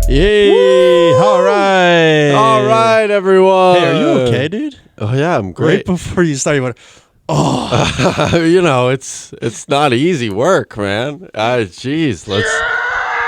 Yay! All right. All right, everyone. Hey, are you okay, dude? Oh yeah, I'm great. Right before you start, you went, You know, it's not easy work, man. Jeez, let's.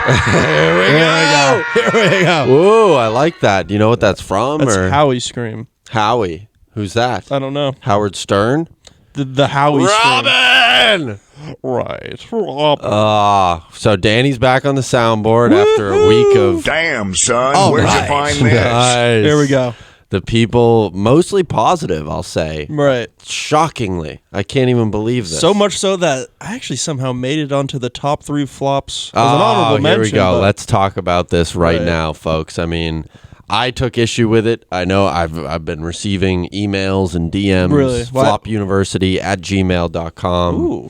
Here we go. here we go. Whoa, I like that. Do you know what that's from? That's or Howie scream. Howie. Who's that? I don't know. Howard Stern. The Howie Robin. scream. Right. Robin. So Danny's back on the soundboard after a week of. Damn, son. All Where'd right. you find this? Nice. Here we go. The people, mostly positive, I'll say. Right. Shockingly. I can't even believe this. So much so that I actually somehow made it onto the top 3 flops as an honorable mention. Here we go. but- Let's talk about this right Right. now, folks. I mean, I took issue with it. I know I've been receiving emails and DMs. Really? What? flopuniversity@gmail.com Ooh.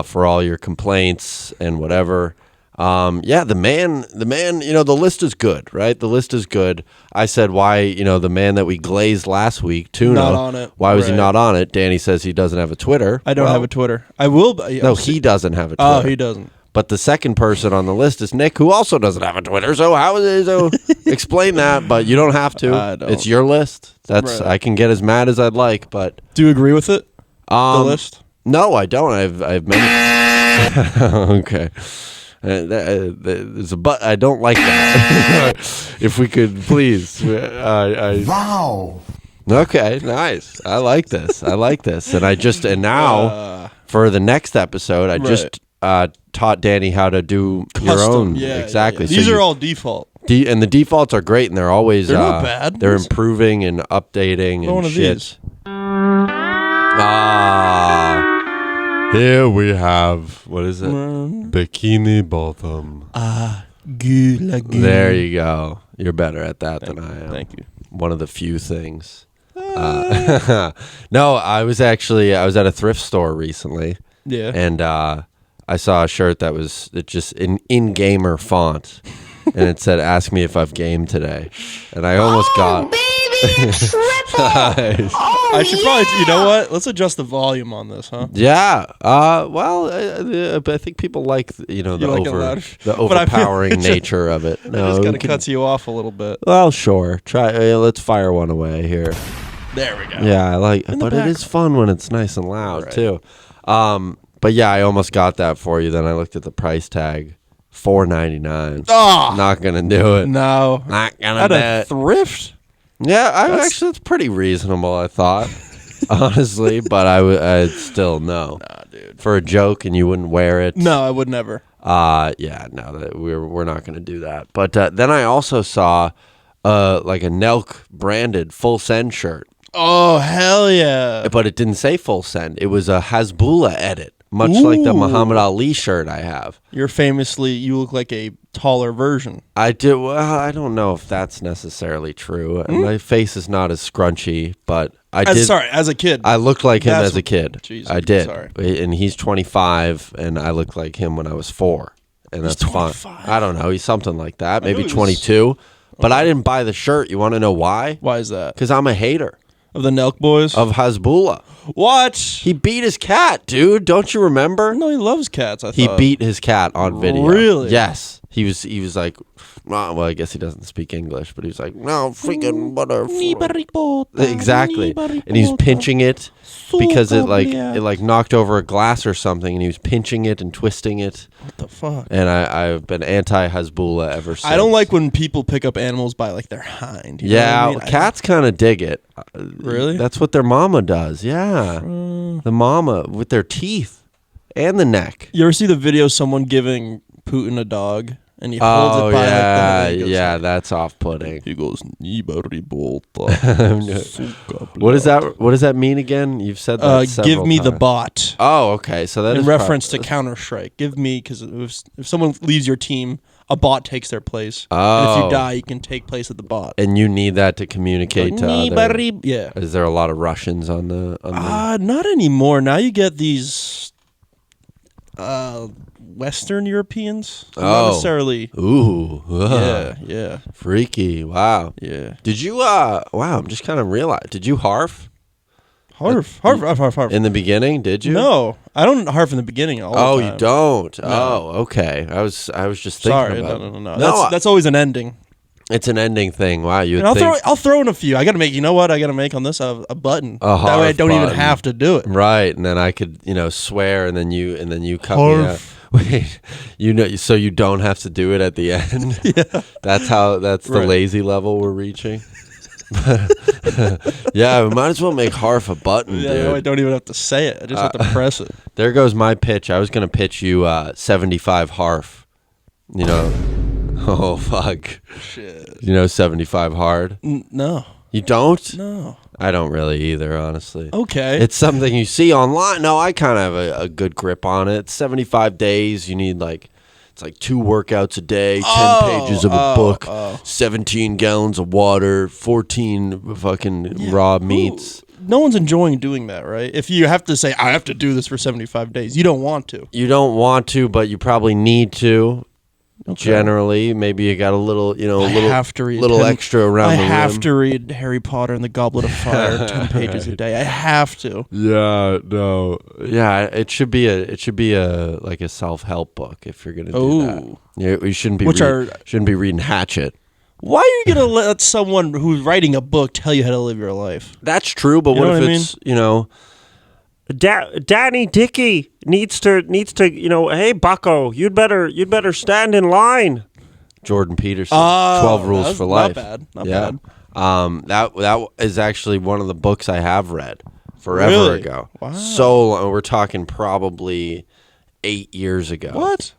for all your complaints and whatever. Yeah, the man, the list is good, right? The list is good. I said, why, the man that we glazed last week, Tuna, Not on it. why was he Right. not on it? Danny says he doesn't have a Twitter. I don't have a Twitter. I will. No, he doesn't have a Twitter. Oh, he doesn't. But the second person on the list is Nick, who also doesn't have a Twitter. So how is it? So explain that, but you don't have to. I don't. It's your list. That's Right. I can get as mad as I'd like, but Do you agree with it? The list? no, I don't. I've many. Okay. There's a but. I don't like that. If we could please. Wow. Okay, nice. I like this. And now for the next episode, I just taught Danny how to do your Custom. own. Yeah, exactly. yeah. These are all default. And the defaults are great, and they're always They're not bad. They're improving and updating and One of shit. these. Here we have what is it? Bikini Bottom. There you go. You're better at that than I am. Thank you. One of the few things. No, I was at a thrift store recently. Yeah. And I saw a shirt that was just in gamer font, and it said, "Ask me if I've gamed today," and I almost got. I should probably. You know what? Let's adjust the volume on this, huh? Yeah. Well, I think people like the like it louder? the But I feel overpowering it just- nature of it. It just kind of cuts you off a little bit. Well, sure. Try. Let's fire one away here. There we go. Yeah, I like, In the but it is fun when it's nice and loud Right. too. But yeah, I almost got that for you. Then I looked at the price tag, $4.99. Oh Not gonna do it. no! Not gonna At do a it. thrift? Yeah, actually, it's pretty reasonable. I thought, honestly, but I'd still no. Nah, dude. For a joke, and you wouldn't wear it. No, I would never. Yeah, no, we're not gonna do that. But then I also saw, like a Nelk branded Full Send shirt. Oh hell yeah! But it didn't say Full Send. It was a Hasbulla edit, much like the Ooh. Muhammad Ali shirt I have. You look like a taller version. I do. Well, I don't know if that's necessarily true. My face is not as scrunchy, but I did. Sorry, as a kid. I looked like him That's as a kid. Jeez, I did. sorry. And he's 25, and I looked like him when I was 4. And He's that's fine. 25? I don't know. He's something like that. Maybe knew he was- 22. But I didn't buy the shirt. You want to know why? Why is that? Because I'm a hater Of the Nelk boys? of Hasbulla. What? He beat his cat, dude. Don't you remember? No, he loves cats. I He thought. beat his cat on video. Really? Yes. He was like, well, I guess he doesn't speak English, but he was like, no, freaking butter. Exactly. And he was pinching it because it knocked over a glass or something, and he was pinching it and twisting it. What the fuck? And I've been anti-Hasbulla ever since. I don't like when people pick up animals by like their hind. You know Yeah, what I mean? cats kind of dig it. Really? That's what their mama does. Yeah. The mama with their teeth and the neck. You ever see the video of someone giving Putin a dog and he holds it by like the head and he goes, that's off-putting. He goes, What does that mean again? You've said that several give me the times. bot. Oh, okay. So that In is reference to Counter-Strike. Give me, because if someone leaves your team, a bot takes their place. And if Oh. you die, you can take place of the bot. and you need that to communicate to other. Yeah. Is there a lot of Russians on the? Not anymore. Now you get these Western Europeans. Not necessarily. Ooh. Yeah. Freaky. Wow. Yeah. Did you? Wow. I'm just kind of realized. Did you harf? Harf. In the beginning, did you? No, I don't harf in the beginning. All Oh, the time. you don't. No. Oh, okay. I was just thinking Sorry, about. no. That's always an ending. It's an ending thing. Wow, you. And I'll throw in a few. I gotta make. You know what? I gotta make on this a button. A that way I harf don't even button. have to do it. Right, and then I could, swear, and then you cut me Harf. out. Wait, so you don't have to do it at the end. Yeah. That's the Right. lazy level we're reaching. Yeah, we might as well make harf a button, Yeah, dude. I don't even have to say it. I just have to press it. There goes my pitch. I was gonna pitch you 75 harf. Oh fuck. Shit. 75 hard. No. You don't? No. I don't really either, honestly. Okay. It's something you see online. No, I kind of have a good grip on it. It's 75 days. You need it's like 2 workouts a day, 10 pages of a book, 17 gallons of water, 14 fucking raw meats. No one's enjoying doing that, right? If you have to say, I have to do this for 75 days, you don't want to. You don't want to, but you probably need to. Okay. Generally, maybe you got a little, have to read little 10 extra around the I have rim. to read Harry Potter and the Goblet of Fire 10 pages a day. I have to. Yeah, no. Yeah, it should be a like a self-help book if you're going to do that. Yeah, you shouldn't be shouldn't be reading Hatchet. Why are you going to let someone who's writing a book tell you how to live your life? That's true, but You what know if what I it's, Danny Dickey needs to hey Bucko, you'd better stand in line. Jordan Peterson, 12 Rules that's for Life. Not bad. That is actually one of the books I have read forever Really? ago. Wow. So long, we're talking probably 8 years ago. What?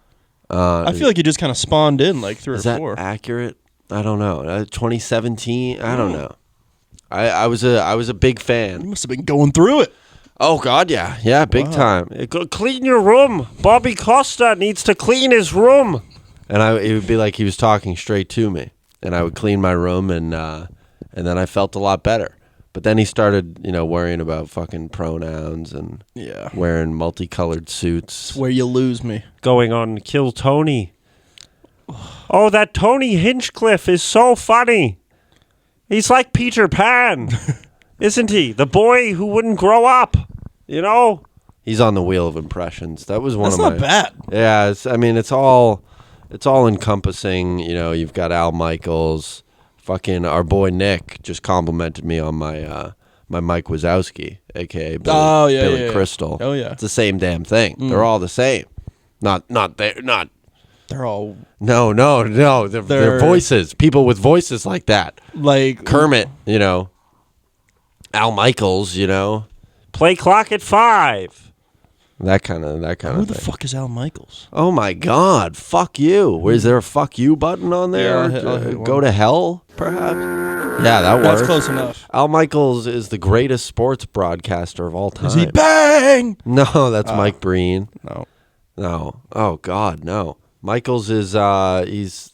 I feel like you just kind of spawned in like 3 Is or that 4. accurate? I don't know. 2017? I don't know. I was a big You fan. must have been going through it. Oh God, yeah, big time. Go clean your room. Bobby Costa needs to clean his room. And it would be like he was talking straight to me, and I would clean my room, and then I felt a lot better. But then he started, worrying about fucking pronouns and Yeah. wearing multicolored suits. Where you lose me. Going on Kill Tony. Oh, that Tony Hinchcliffe is so funny. He's like Peter Pan, isn't he? The boy who wouldn't grow up. He's on the wheel of impressions. That was one That's of my. not bad. Yeah, it's all encompassing. You've got Al Michaels, fucking our boy Nick just complimented me on my Mike Wazowski, aka Billy yeah. Crystal. Oh, yeah. It's the same damn thing. They're all the same. Not. They're all No. They're voices. People with voices like that. like Kermit, Al Michaels, Play clock at 5. that kind of Who the thing. fuck is Al Michaels? Oh my God! Fuck you. Is there a fuck you button on there? Yeah, I'll hit Go one. to hell, perhaps. Yeah, that works. That's close enough. Al Michaels is the greatest sports broadcaster of all time. Is he bang? No, that's Mike Breen. No. No. Oh God, no. Michaels is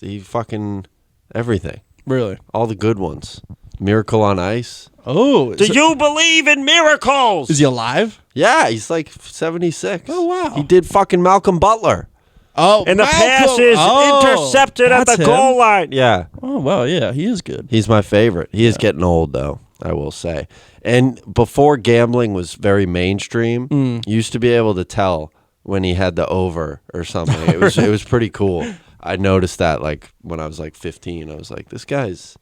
he fucking everything. Really? All the good ones. Miracle on Ice. Oh. Do you believe in miracles? Is he alive? Yeah, he's like 76. Oh, wow. He did fucking Malcolm Butler. Oh, And the pass is intercepted at that's the him. goal line. Yeah. Oh, wow, yeah, he is good. He's my favorite. He is getting old, though, I will say. And before gambling was very mainstream, you used to be able to tell when he had the over or something. It was pretty cool. I noticed that like when I was like 15. I was like, this guy's.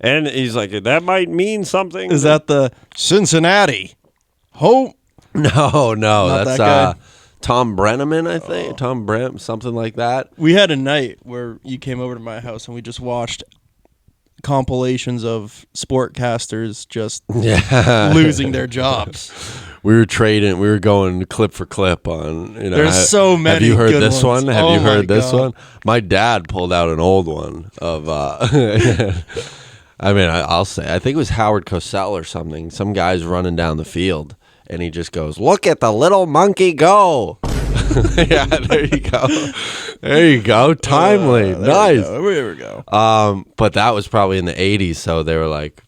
And he's like, that might mean something. Is that the Cincinnati? Hope. No, Not that's that guy? Tom Brenneman, I think. Tom Brenneman, something like that. We had a night where you came over to my house and we just watched compilations of sportcasters just Yeah. losing their jobs. We were going clip for clip on, There's so many Have you heard good this ones. one? Have Oh you heard my this God. one? My dad pulled out an old one of, I'll say, I think it was Howard Cosell or something. Some guy's running down the field and he just goes, "Look at the little monkey go." Yeah, there you go. There you go. Timely. Nice. There we go. But that was probably in the 80s, so they were like,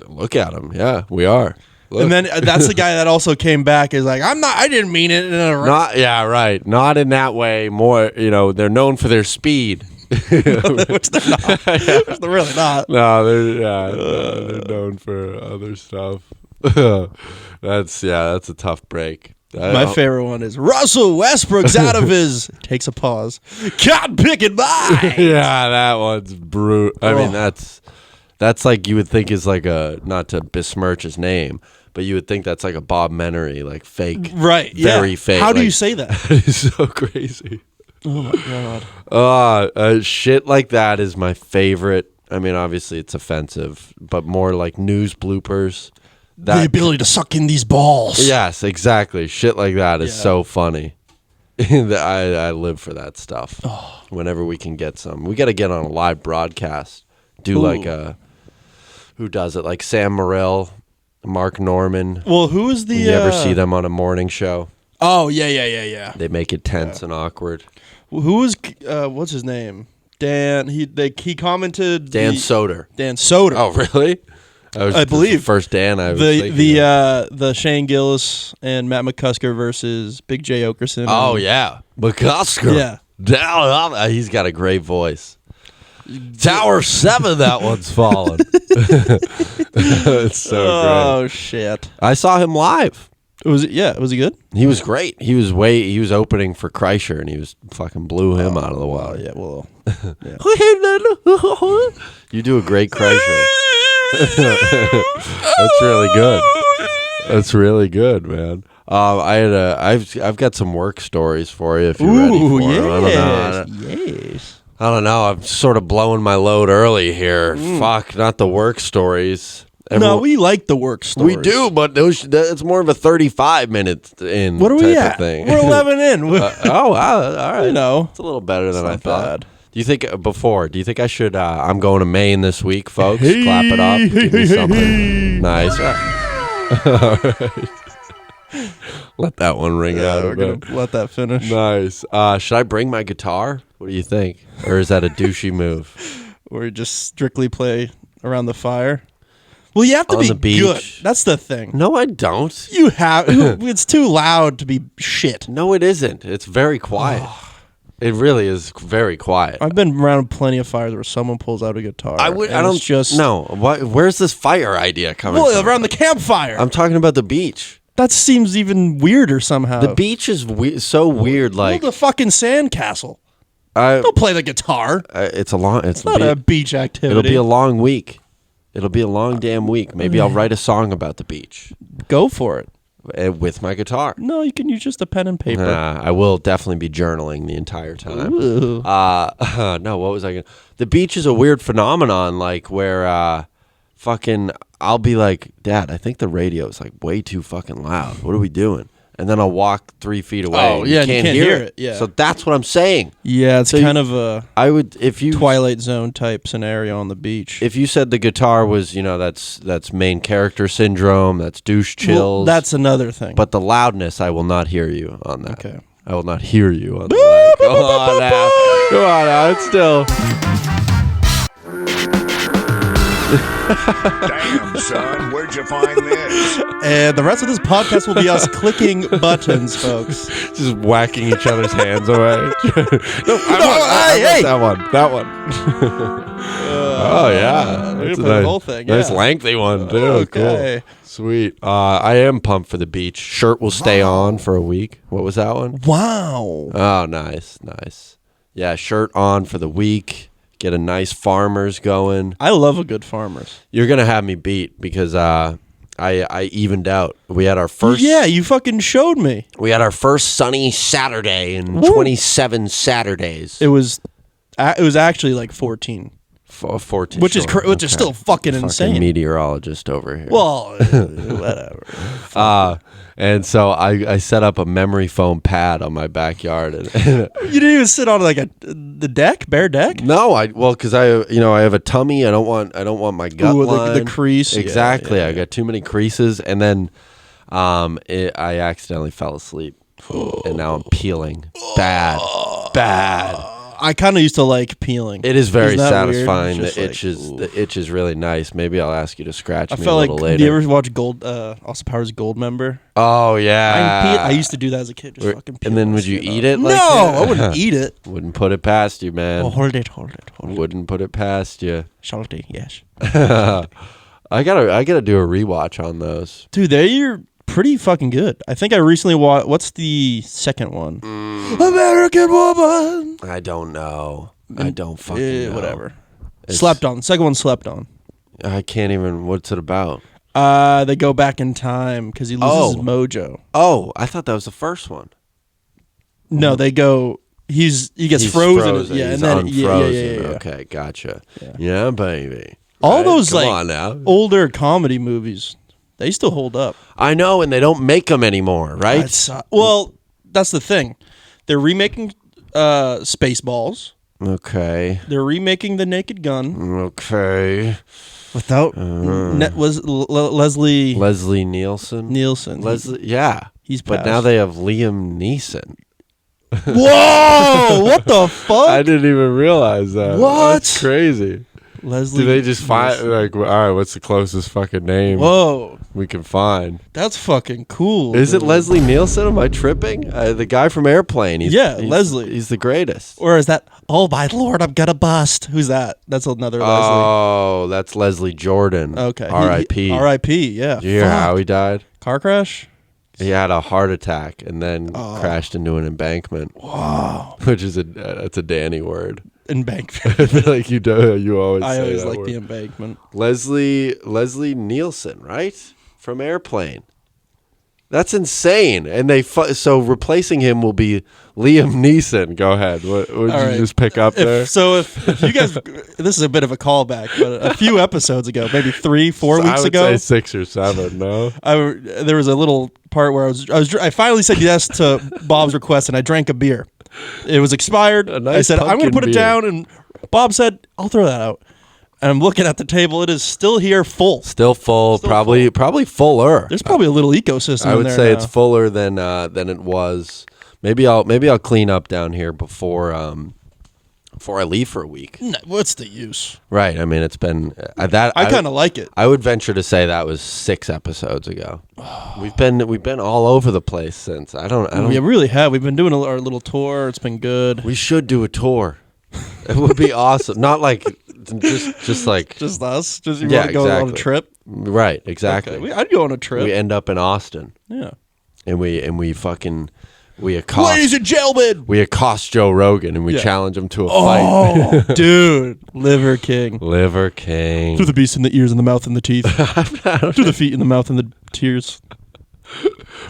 "Look at him." Yeah, we are. Look. And then that's the guy that also came back is like, I didn't mean it in a Not right. Not in that way. More, they're known for their speed. which they're not. Which they're really not. No, they're known for other stuff. That's a tough break. My favorite one is Russell Westbrook's out of his. Takes a pause. Cotton picking by. Yeah, that one's brutal. I mean, that's like you would think is like a, not to besmirch his name, but you would think that's like a Bob Menery, like fake, Right? very fake. How do like, you say that? It's so crazy. Oh my god. Shit like that is my favorite. I mean, obviously it's offensive, but more like news bloopers. The ability to suck in these balls. Yes, exactly. Shit like that is so funny. I live for that stuff. Oh. Whenever we can get some, we got to get on a live broadcast. Do like who does it? Like Sam Morril, Mark Norman. Well, who is the? You ever see them on a morning show? Oh yeah. They make it tense and awkward. Who was? What's his name? Dan. He commented. Dan Soder. Dan Soder. Oh, really? I believe the first Dan I was the thinking of. the Shane Gillis and Matt McCusker versus Big J Okerson. Oh yeah, McCusker. Yeah. Down. He's got a great voice. Tower 7, that one's fallen. It's so Oh shit! great. I saw him live. Was he good? He was great. He was opening for Kreischer, and he was fucking blew him out of the water. Yeah. Well. You do a great Kreischer. That's really good. That's really good, man. I've got some work stories for you if you're ready for them. Yes. I don't know. I'm sort of blowing my load early here. Fuck, not the work stories. No, we like the work stories. We do, but it's more of a 35 minutes in. What are we type at? of thing. We're 11 in. Oh, wow. All right. You know, it's a little better than I not thought. bad. Do you think I should? I'm going to Maine this week, folks. Clap it up. Give me something nice. All right. Let that one ring out. We're gonna let that finish. Nice. Should I bring my guitar? What do you think? Or is that a douchey move? Or you just strictly play around the fire. Well, you have to On be the beach. good. That's the thing. No, I don't. You have. It's too loud to be shit. No, it isn't. It's very quiet. It really is very quiet. I've been around plenty of fires where someone pulls out a guitar. I don't just no. Where's this fire idea coming from? around the campfire. I'm talking about the beach. That seems even weirder somehow. The beach is so weird. Like the fucking sandcastle. I, Don't play the guitar. it's a long. It's Not a beach activity. It'll be a long week. It'll be a long damn week. Maybe I'll write a song about the beach Go for it. with my guitar. No, you can use just a pen and paper. I will definitely be journaling the entire time. Ooh. No, what was I going to... The beach is a weird phenomenon, like, where fucking... I'll be like, Dad, I think the radio is, like, way too fucking loud. What are we doing? And then I'll walk 3 feet away. Oh, yeah, and you and can't hear it. yeah. So that's what I'm saying. Yeah, it's So kind of a I would... If you... Twilight Zone type scenario on the beach. If you said the guitar was, that's main character syndrome, that's douche chills. Well, that's another thing. But the loudness, I will not hear you on that. Okay. I will not hear you on the mic. Come on now. Come on now. It's still... Damn, son, where'd you find this? And the rest of this podcast will be us clicking buttons, folks. Just whacking each other's hands away. No, hey. that one. That one. Oh, yeah. We're That's gonna play the whole thing. Nice yeah. lengthy one, too. Okay. Cool. Sweet. I am pumped for the beach. Shirt will stay on for a week. What was that one? Wow. Oh, nice. Nice. Yeah, shirt on for the week. Get a nice Farmers going. I love a good Farmers. You're going to have me beat because I evened out. We had our first... Yeah, you fucking showed me. We had our first sunny Saturday in 27 Saturdays. It was actually like 14. 14. Which is sure. which is still fucking insane. Meteorologist over here. Well, whatever. And so I set up a memory foam pad on my backyard. And You didn't even sit on like the deck, bare deck. no, because I have a tummy. I don't want my gut Ooh, line. the crease. Yeah, Exactly. yeah. I got too many creases, and then I accidentally fell asleep, and now I'm peeling. Bad. I kind of used to like peeling. It is very Isn't that weird? satisfying. It's The just itch like, the itch is really nice. Maybe I'll ask you to scratch I me a felt like. little later. Do you ever watch Austin Powers Goldmember? Oh yeah. I used to do that as a kid. Just fucking. Peel And then my would you skin eat off. it? Like No, that? I wouldn't eat it. Wouldn't put it past you, man. Oh, hold it. Wouldn't put it past you. Salty, yes. I gotta do a rewatch on those. Dude, they're pretty fucking good. I think I recently watched. What's the second one? American Woman. I don't know. I don't fucking know. Whatever. It's- Slept on. Second one slept on. I can't even. What's it about? They go back in time because he loses his mojo. Oh, I thought that was the first one. No, they go. He gets He's frozen. Yeah, He's and then unfrozen. yeah. Okay, gotcha. Yeah, baby. All Right? those Come like on now. older comedy movies, they still hold up. I know, and they don't make them anymore, right? Well, that's the thing. They're remaking Spaceballs. Okay. They're remaking The Naked Gun Okay. without Leslie Leslie Nielsen. Nielsen. Leslie, yeah. He's But now passed. they have Liam Neeson. Whoa! What the fuck? I didn't even realize that. What? That's crazy. Leslie. Do they just find Nielsen. like, all right, what's the closest fucking name Whoa, we can find? that's fucking cool. Is it dude. Leslie Nielsen? Am I tripping? The guy from Airplane. He's Leslie. He's the greatest. Or is that? Oh my lord, I'm gonna bust. Who's that? That's another Leslie. Oh, that's Leslie Jordan. Okay. R.I.P. R.I.P. Yeah. Did you hear how he died? Car crash. He had a heart attack and then crashed into an embankment. Wow. Which is that's a Danny word. Embankment. I feel like you always I say always that like word. the embankment. Leslie Nielsen, right? From Airplane. That's insane. And so replacing him will be Liam Neeson. Go ahead. What did you right. just pick up there? If you guys, this is a bit of a callback, but a few episodes ago, maybe 3-4 I weeks would ago, say 6 or 7. No. there was a little part where I finally said yes to Bob's request and I drank a beer. It was expired. A nice I said I'm going to pumpkin put it beer. down, and Bob said I'll throw that out. And I'm looking at the table; it is still here, full. Still full. Still Probably fuller. There's probably a little ecosystem. I in would there say now. it's fuller than it was. Maybe I'll clean up down here before I leave for a week. No, what's the use? Right. I mean, it's been I kind of like it. I would venture to say that was 6 episodes ago. We've been all over the place since. I don't. We really have. We've been doing our little tour. It's been good. We should do a tour. It would be awesome. Not like just like Just us. Just you Yeah, want to go on a exactly. trip? right. Exactly. Okay. I'd go on a trip. We end up in Austin, Yeah. and we accost and gentlemen. we accost Joe Rogan, and we Yeah. challenge him to a fight. Oh, dude, Liver King. Liver King. To the beast in the ears and the mouth and the teeth. To the feet in the mouth and the tears.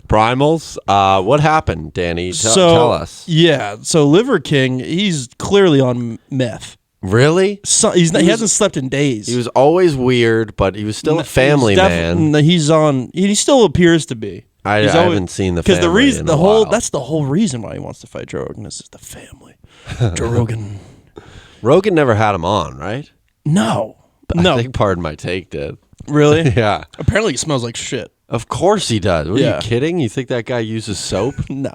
Primals. What happened, Danny? Tell us. Yeah. So Liver King, he's clearly on meth. Really? So, he hasn't slept in days. He was always weird, but he was still a family man. He still appears to be. I He's haven't seen the because the family reason in a while. that's the whole reason why he wants to fight Joe Rogan. This is the family. Joe Rogan. Rogan never had him on, right? No. I No. think Pardon My Take did. Really? Yeah. Apparently, he smells like shit. Of course he does. What, are Yeah. you kidding? You think that guy uses soap? No.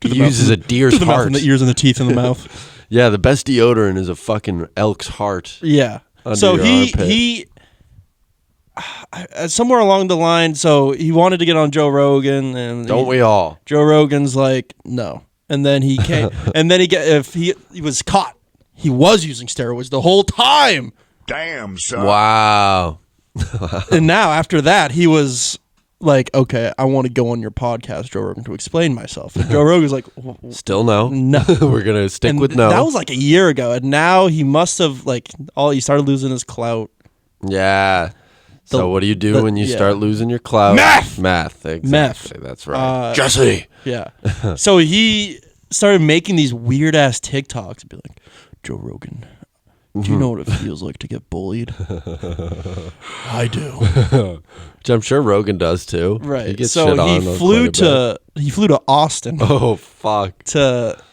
He uses a deer's To the mouth heart. and the ears and the teeth and the mouth. Yeah, the best deodorant is a fucking elk's heart. Yeah. Under So your armpit. he somewhere along the line, so he wanted to get on Joe Rogan, and Don't we all? Joe Rogan's like, no, and then he came, and then he was caught. He was using steroids the whole time, Damn, son. Wow. and now after that, he was like, okay, I want to go on your podcast, Joe Rogan, to explain myself. And Joe Rogan's like, Still no. no. We're going to stick And with no. that was like a year ago, and now he must have he started losing his clout. Yeah. So The- what do you do the- when you yeah. start losing your clout? Meth! Meth. Exactly. Meth. That's right. Jesse. Yeah. So he started making these weird ass TikToks and be like, Joe Rogan, do you know what it feels like to get bullied? I do. Which I'm sure Rogan does too. He Right. gets So shit on he flew quite a bit. to Austin Oh fuck.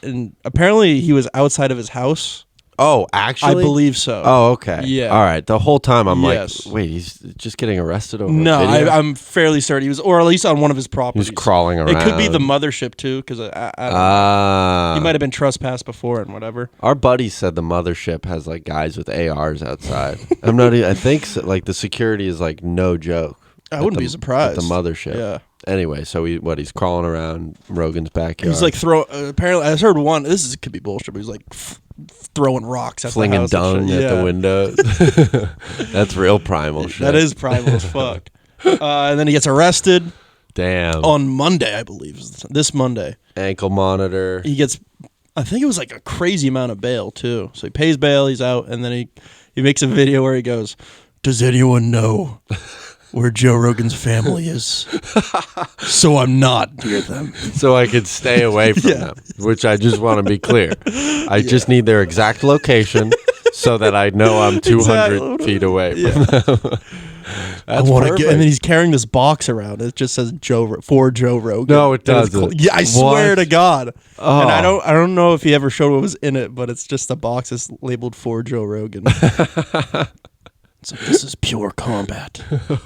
and apparently he was outside of his house. Oh, I actually? believe so. Oh, okay. Yeah. All right. The whole time I'm Yes. like, wait, he's just getting arrested over No, a video? I'm fairly certain he was, or at least on one of his He properties. was crawling around. It could be the mothership too, because I don't know. Ah. He might have been trespassed before and whatever. Our buddy said the mothership has like guys with ARs outside. I'm not. I think so, like the security is like no joke. I at wouldn't the- be surprised. At the mothership. Yeah. Anyway, so he's crawling around Rogan's backyard. He's like apparently I heard one. This could be bullshit, but he's like throwing rocks at Flinging the house and dung shit. at Yeah. the windows. That's real primal shit. That is primal as fuck. And then he gets arrested Damn. on Monday, I believe. This Monday. Ankle monitor. He gets, I think it was like a crazy amount of bail too. So he pays bail, he's out, and then he makes a video where he goes, "Does anyone know where Joe Rogan's family is? So I'm not near them." So I could stay away from them, which I just want to be clear. I just need their exact location so that I know I'm 200 Exactly. feet away from them. I want to get, and then he's carrying this box around. It just says for Joe Rogan. No, it And it's doesn't. Yeah, I swear What? to God. Oh. And I don't know if he ever showed what was in it, but it's just a box that's labeled for Joe Rogan. So this is pure combat.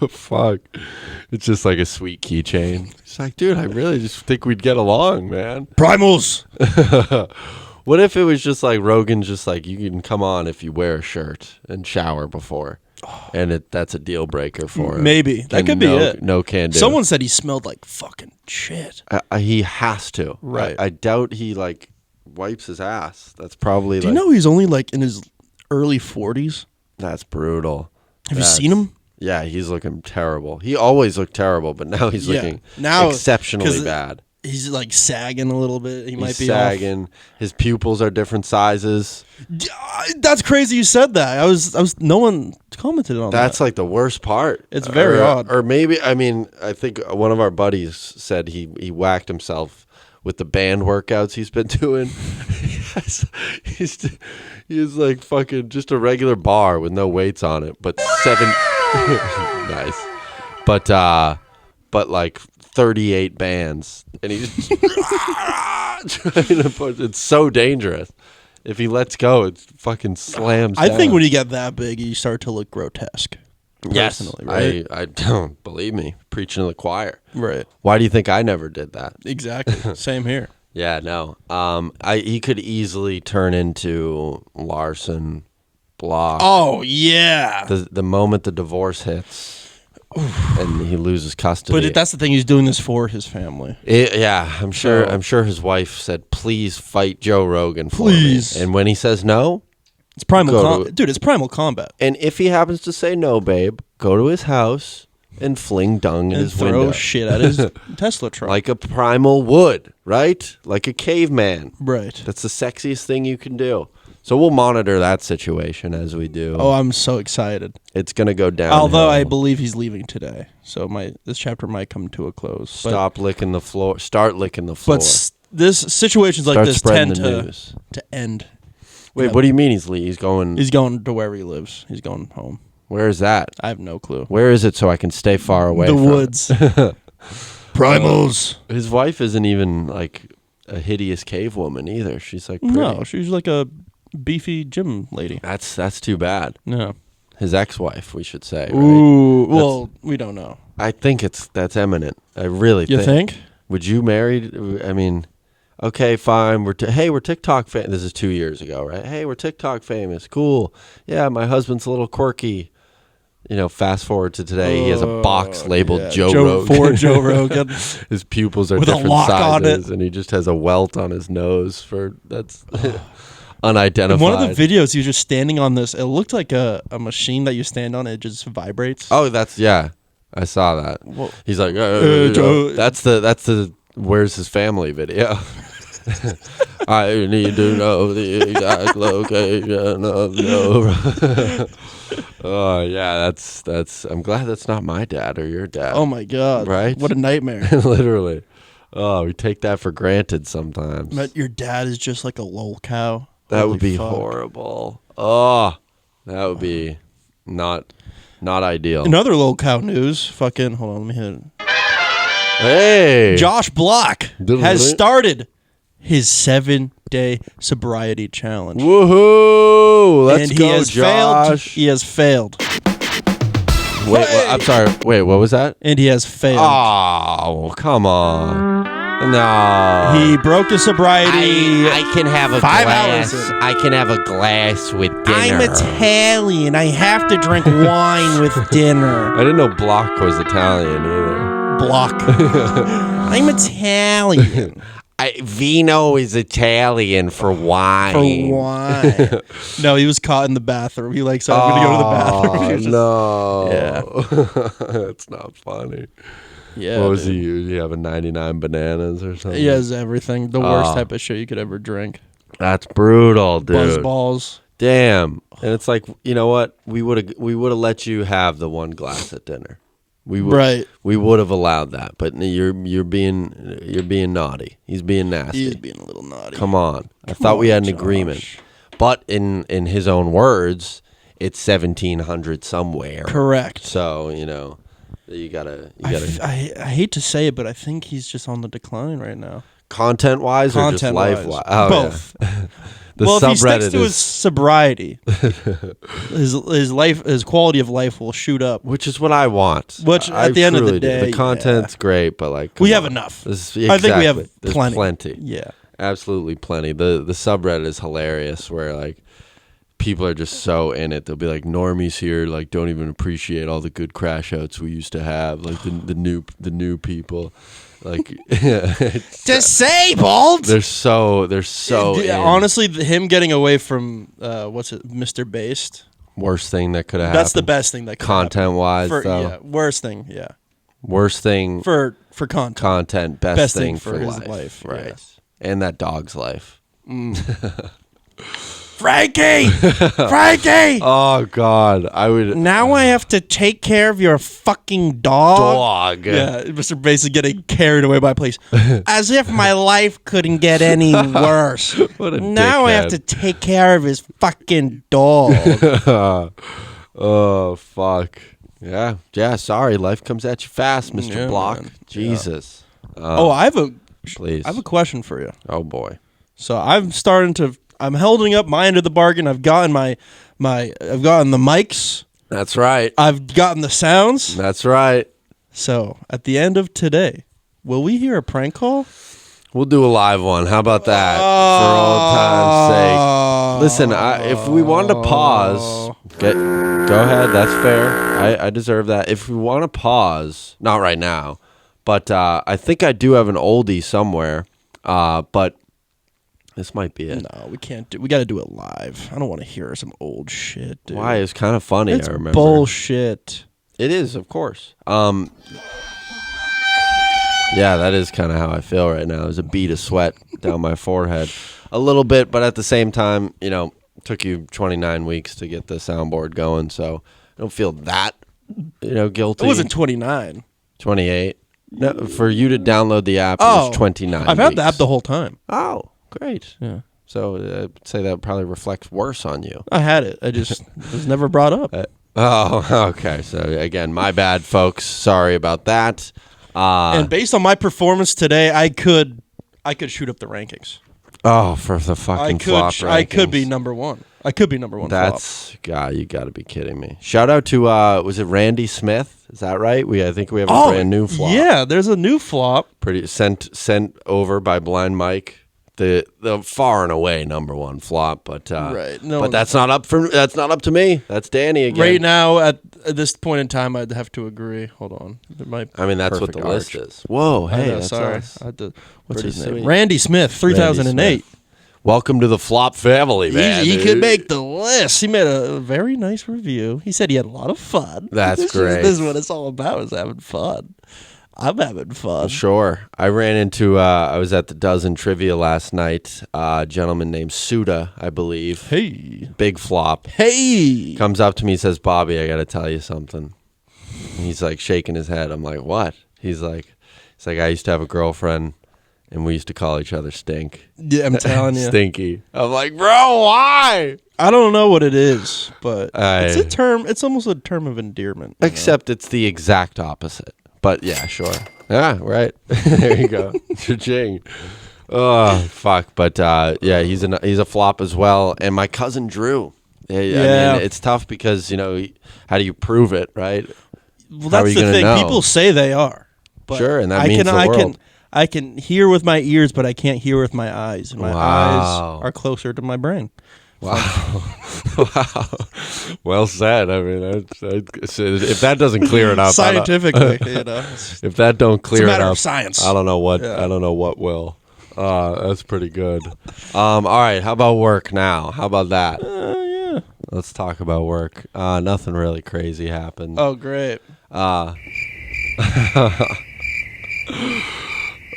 Fuck. It's just like a sweet keychain. It's like, dude, I really just think we'd get along, man. Primals. What if it was just like Rogan's just like, you can come on if you wear a shirt and shower before. And that's a deal breaker for him. Maybe. That And could be it. No can do. Someone said he smelled like fucking shit. He has to. Right. I doubt he like wipes his ass. That's probably Do you know he's only like in his early 40s? that's brutal. Have you seen him? Yeah, he's looking terrible. He always looked terrible, but now he's Yeah. looking Now- exceptionally 'cause bad. He's like sagging a little bit. He might He's be sagging. His pupils are different sizes. That's crazy you said that. I was no one commented on That's that. like the worst part. It's very odd. Or maybe, I mean, I think one of our buddies said he whacked himself with the band workouts he's been doing. He's like fucking just a regular bar with no weights on it, but nice. But like 38 bands, and he's trying to push. It's so dangerous. If he lets go, it fucking slams. I think down. when you get that big, you start to look grotesque. Yes, Personally, right? I don't believe me. Preaching to the choir. Right. Why do you think I never did that? Exactly. Same here. Yeah, no. He could easily turn into Larson, Block. Oh yeah. The moment the divorce hits, and he loses custody. But that's the thing. He's doing this for his family. I'm sure. So- I'm sure his wife said, "Please fight Joe Rogan for Please. me." And when he says no, It's primal, Go to- dude. It's primal combat. and if he happens to say no, babe, go to his house and fling dung in And his throw window. shit at his Tesla truck. Like a primal would, right? Like a caveman. Right. That's the sexiest thing you can do. So we'll monitor that situation as we do. Oh, I'm so excited. It's gonna go down. Although I believe he's leaving today, so this chapter might come to a close. Stop licking the floor. Start licking the floor. But this situations like Start this spreading tend the to news. end. Wait, what do you mean he's going? He's going to wherever he lives. He's going home. Where is that? I have no clue. Where is it so I can stay far away? The from it? woods. Primals. His wife isn't even like a hideous cave woman either. She's like pretty. No, she's like a beefy gym lady. That's too bad. No. His ex-wife, we should say. Right? Ooh. Well, we don't know. I think that's eminent. I really You think? Would you marry? I mean, okay, fine. We're TikTok famous. This is 2 years ago, right? Hey, we're TikTok famous. Cool. Yeah, my husband's a little quirky. You know, fast forward to today, he has a box labeled Yeah, Joe Rogan. For Joe Rogan. His pupils are With a different lock on sizes, it. and he just has a welt on his nose that's unidentified. In one of the videos, he was just standing on this. It looked like a machine that you stand on. It just vibrates. Oh, I saw that. Well, He's like, Joe- that's the where's his family video. I need to know the exact location of Joe. Oh yeah, that's. I'm glad that's not my dad or your dad. Oh my God. Right? What a nightmare. Literally. Oh, we take that for granted sometimes. But your dad is just like a lol cow. That Holy would be fuck. horrible. Oh, that would be not ideal. Another lol cow news. Fucking, hold on, let me hit it. Hey, Josh Block Did has it? started his 7-day sobriety challenge. woohoo! Let's and go, he has Josh. failed. He has failed. Wait, I'm sorry. Wait, what was that? And he has failed. Oh, come on. No. He broke his sobriety. I can have a 5 glass. hours in. I can have a glass with dinner. I'm Italian. I have to drink wine with dinner. I didn't know Block was Italian either. Block. I'm Italian. Vino is Italian for wine. For wine. No, he was caught in the bathroom. He like said, I'm going to go to the bathroom. He was just- No. That's not funny. Yeah. What was dude. he using? You having 99 bananas or something? He has everything. The worst type of shit you could ever drink. That's brutal, dude. Buzz balls. Damn. And it's like, you know what? We would have let you have the one glass at dinner. We would have allowed that, but you're being naughty. He's being nasty. He's being a little naughty. Come on. I thought we had an agreement. But in his own words, it's 1700 somewhere. Correct. So, you gotta I hate to say it, but I think he's just on the decline right now. content wise or just life wise? Oh, both. Yeah. The well, if he subreddit sticks to his sobriety, his quality of life will shoot up. which is what I want. Which, at the end of the truly do. day, the content's great, but like We come have on. enough. Exactly. I think we have There's plenty. Yeah. Absolutely plenty. The subreddit is hilarious where like people are just so in it. They'll be like, normies here like don't even appreciate all the good crash outs we used to have, like the new people. Like Disabled. they're so in. Honestly, him getting away from Mr. Based. Worst thing that could have happened. That's the best thing that could content wise happen. though. Yeah, worst thing. Yeah, Worst thing for content. content, best thing for his life. life. Right. Yes. And that dog's life. Frankie, Frankie. Oh God, I would Now I have to take care of your fucking dog. Yeah, Mr. Bass is getting carried away by police. As if my life couldn't get any worse. What a Now I have dickhead. to take care of his fucking dog. Oh fuck. Yeah. Sorry, life comes at you fast, Mr. Yeah, Block. man. Jesus. I have a Please. I have a question for you. Oh boy. So I'm holding up my end of the bargain. I've gotten I've gotten the mics. That's right. I've gotten the sounds. That's right. So at the end of today, will we hear a prank call? We'll do a live one. How about that? For old time's sake. Listen, if we wanted to pause, go ahead. That's fair. I deserve that. If we want to pause, not right now, but I think I do have an oldie somewhere. But this might be it. No, we can't do. We got to do it live. I don't want to hear some old shit, dude. Why? It's kind of funny. It's I remember. bullshit. It is, of course. Yeah, that is kind of how I feel right now. There's a bead of sweat down my forehead, a little bit, but at the same time, it took you 29 weeks to get the soundboard going, so I don't feel that, guilty. It wasn't 29. 28. No, for you to download the app, it was 29. I've had weeks. the app the whole time. Oh, great. Yeah, So I'd say that probably reflects worse on you. I had it. I just it was never brought up. Oh, okay. So again, my bad, folks. Sorry about that. And based on my performance today, I could shoot up the rankings. Oh, for the fucking flop I could be rankings. number one. I could be number one. That's God. You got to be kidding me. Shout out to was it Randy Smith? Is that right? I think we have a brand new flop. Yeah, there's a new flop. Pretty sent over by Blind Mike. The far and away number one flop, but Right. No, but that's not up to me. That's Danny again. Right now, at this point in time, I'd have to agree. Hold on. I mean, that's what the list is. Whoa, I hey, know, that's sorry. us. I had to, what's Pretty his name? sweet. Randy Smith, 3008. Welcome to the flop family, man. He dude. could make the list. He made a very nice review. He said he had a lot of fun. That's great. This is what it's all about, is having fun. I'm having fun. Sure. I ran into, I was at the Dozen Trivia last night. A gentleman named Suda, I believe. Hey. Big flop. Hey. Comes up to me, says, Bobby, I got to tell you something. And he's like shaking his head. I'm like, what? He's like, I used to have a girlfriend and we used to call each other Stink. Yeah, I'm telling you. Stinky. I'm like, bro, why? I don't know what it is, but it's I- a term. It's almost a term of endearment. you know? Except it's the exact opposite. But yeah, sure. Yeah, right. There you go. Cha-ching. Oh, fuck. But yeah, he's a flop as well. And my cousin Drew. I mean, it's tough because, how do you prove it, right? Well, How are that's you the gonna thing. know? People say they are. But Sure, and that means the world. I can hear with my ears, but I can't hear with my eyes. And my Wow. eyes are closer to my brain. Wow. Wow. Well said. I mean, if that doesn't clear it up, Scientifically, it's if that don't clear a matter it up, of science. I don't know what. Yeah. I don't know what will. That's pretty good. All right, how about work now? How about that? Yeah. Let's talk about work. Nothing really crazy happened. Oh, great.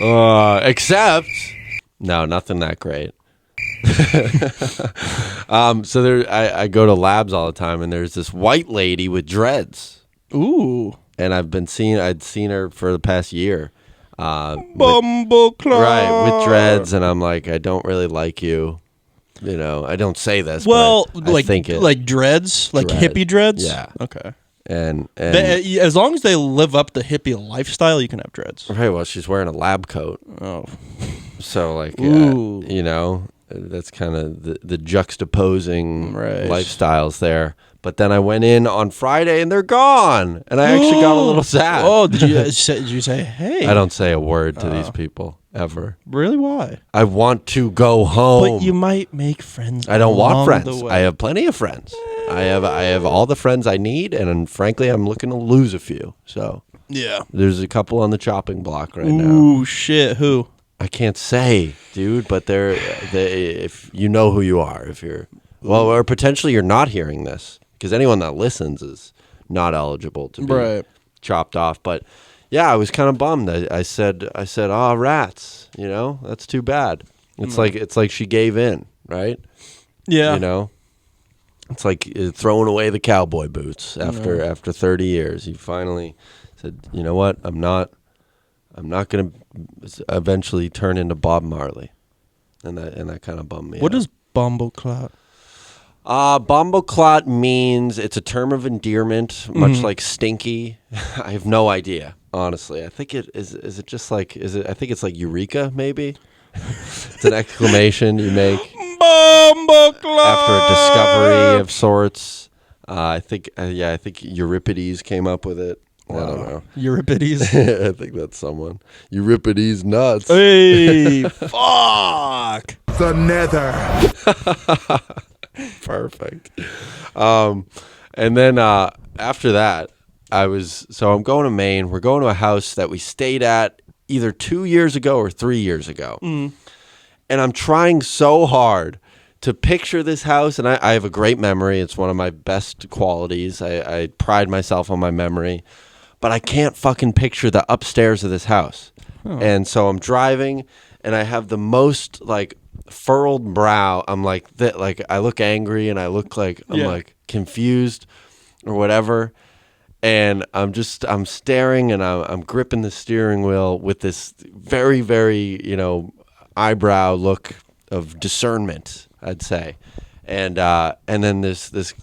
Except, no, nothing that great. So there, I go to labs all the time, and there's this white lady with dreads, Ooh. and I'd seen her for the past year. Bumbleclaw. Right, with dreads, and I'm like, I don't really like you. You know, I don't say this. Well, but I like think it, like dreads, like Dread. hippie dreads. Yeah. Okay. and As long as they live up the hippie lifestyle, you can have dreads. right. Well, she's wearing a lab coat, Oh. so like, Ooh. you know, that's kind of the juxtaposing Right. lifestyles there. But then I went in on Friday and they're gone, and I actually got a little sad. Oh, did you say hey? I don't say a word to these people ever. Really? Why? I want to go home. But you might make friends. I don't want along friends. the way. I have plenty of friends. I have all the friends I need, and frankly, I'm looking to lose a few. So Yeah. there's a couple on the chopping block right now. Ooh, shit. Who? I can't say, dude, but they if you know who you are, if you're well, or potentially you're not hearing this, because anyone that listens is not eligible to be Right. chopped off. But yeah, I was kind of bummed. I said, oh, rats, you know, that's too bad. It's like she gave in, right? Yeah. You know, it's like throwing away the cowboy boots after 30 years. You finally said, you know what, I'm not going to eventually turn into Bob Marley, and that kind of bummed me. What out. is bumbleclot? Bumbleclot means it's a term of endearment, much like stinky. I have no idea, honestly. I think it is. Is it just like? Is it? I think it's like eureka, maybe. It's an exclamation you make Bumbleclot. after a discovery of sorts. I think. I think Euripides came up with it. I don't know. Euripides. I think that's someone. Euripides nuts. Hey, fuck. The nether. Perfect. And then after that, I'm going to Maine. We're going to a house that we stayed at either 2 years ago or 3 years ago. And I'm trying so hard to picture this house, and I have a great memory. It's one of my best qualities. I pride myself on my memory, but I can't fucking picture the upstairs of this house. And so I'm driving, and I have the most like furrowed brow. I'm like that. Like I look angry, and I look like I'm like confused or whatever. And I'm staring, and I'm gripping the steering wheel with this very, very, eyebrow look of discernment, I'd say. And then this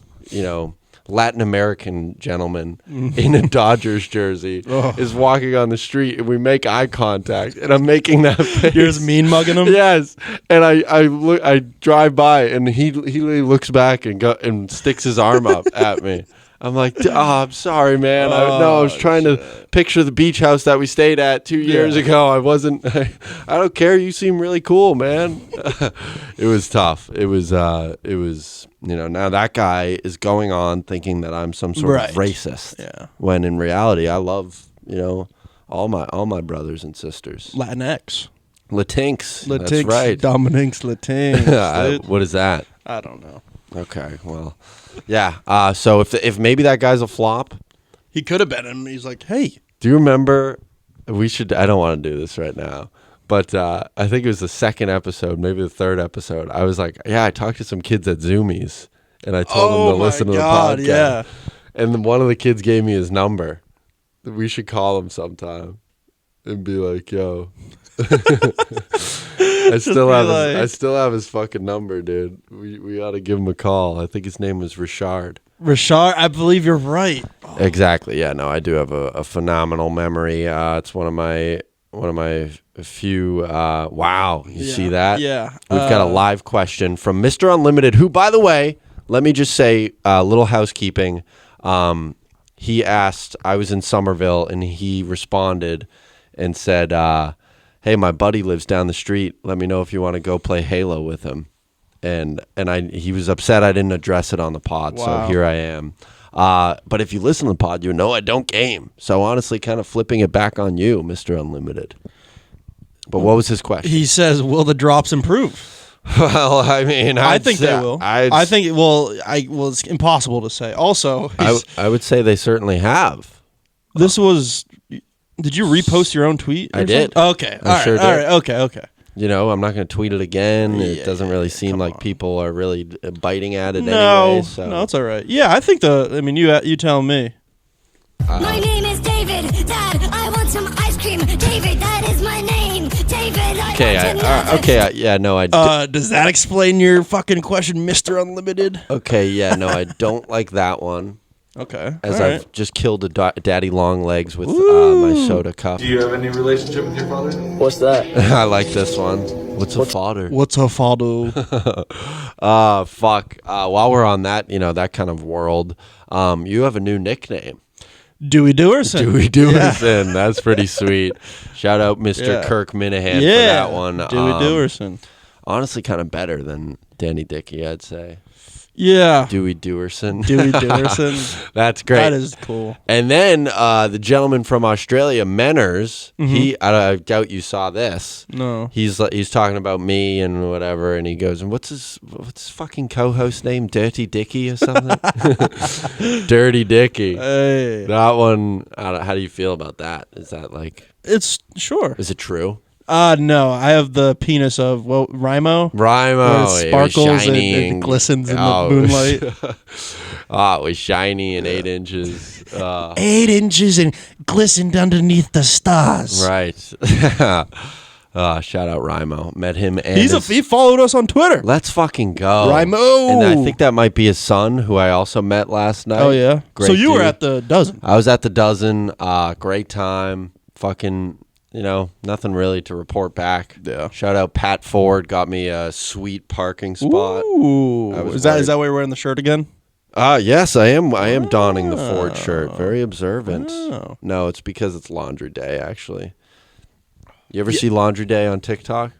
Latin American gentleman in a Dodgers jersey is walking on the street, and we make eye contact, and I'm making that face. You're just mean mugging him? Yes. And I drive by, and he looks back and sticks his arm up at me. I'm like, I'm sorry, man. I was trying to picture the beach house that we stayed at 2 years ago. I wasn't. I don't care. You seem really cool, man. It was tough. It was. Now that guy is going on thinking that I'm some sort of racist. Yeah. When in reality, I love all my brothers and sisters. Latinx. Latinx. That's right. Dominic's Latinx. What is that? I don't know. Okay, well, yeah. So if maybe that guy's a flop, He could have been, and he's like, hey. do you remember? I don't want to do this right now, but I think it was the second episode, maybe the third episode. I was like, I talked to some kids at Zoomies, and I told them to listen to the podcast. Yeah. And then one of the kids gave me his number. We should call him sometime and be like, yo. I still have his fucking number, dude. We ought to give him a call. I think his name was Richard. Richard, I believe you're right. Exactly. Yeah. No, I do have a phenomenal memory. It's one of my few. Wow. You see that? Yeah. We've got a live question from Mr. Unlimited, who, by the way, let me just say a little housekeeping. He asked. I was in Somerville, and he responded and said, hey, my buddy lives down the street. Let me know if you want to go play Halo with him. And he was upset I didn't address it on the pod, so here I am. But if you listen to the pod, you know I don't game. So honestly, kind of flipping it back on you, Mr. Unlimited. But what was his question? He says, "Will the drops improve?" Well, I mean, I think they will. I think. Well, it's impossible to say. Also, I would say they certainly have. this was. Did you repost your own tweet? I did. Okay. I sure did. All right. Okay. You know, I'm not going to tweet it again. It doesn't really seem come like on. people are really biting at it No, anyway. So. no, it's all right. Yeah, I think I mean, you tell me. My name is David. Dad, I want some ice cream. David, that is my name. David, Does that explain your fucking question, Mr. Unlimited? Okay, yeah, no, I don't like that one. Okay. As all I've right. just killed a daddy long legs with my soda cup. Do you have any relationship with your father? What's that? I like this one. What's a fodder? What's a fado? Fuck. While we're on that, that kind of world, you have a new nickname. Dewey Dewerson. Dewey Dewerson. That's pretty sweet. Shout out Mr. Kirk Minahan for that one. Dewey Dewerson. Honestly, kind of better than Danny Dickey, I'd say. Yeah. Dewey Dewerson. Dewey Dewerson. That's great. That is cool. And then the gentleman from Australia, Menners, I doubt you saw this. No. He's talking about me and whatever, and he goes, and what's his fucking co-host name? Dirty Dicky or something? Dirty Dicky. Hey. That one, how do you feel about that? Is that like... It's sure. Is it true? No. I have the penis of Rimo. Rimo. Where it sparkles and and glistens in the moonlight. It was shiny and 8 inches. 8 inches and glistened underneath the stars. Right. Shout out Rimo. Met him and He followed us on Twitter. Let's fucking go. Rimo. And I think that might be his son, who I also met last night. Oh, yeah. Great So you were dude. at the dozen. I was at the dozen. Great time. Fucking, nothing really to report back. Yeah. Shout out Pat Ford. Got me a sweet parking spot. Ooh. I was Is that worried. why you're wearing the shirt again? Yes, I am. I am donning the Ford shirt. Very observant. Oh. No, it's because it's Laundry Day, actually. You ever see Laundry Day on TikTok?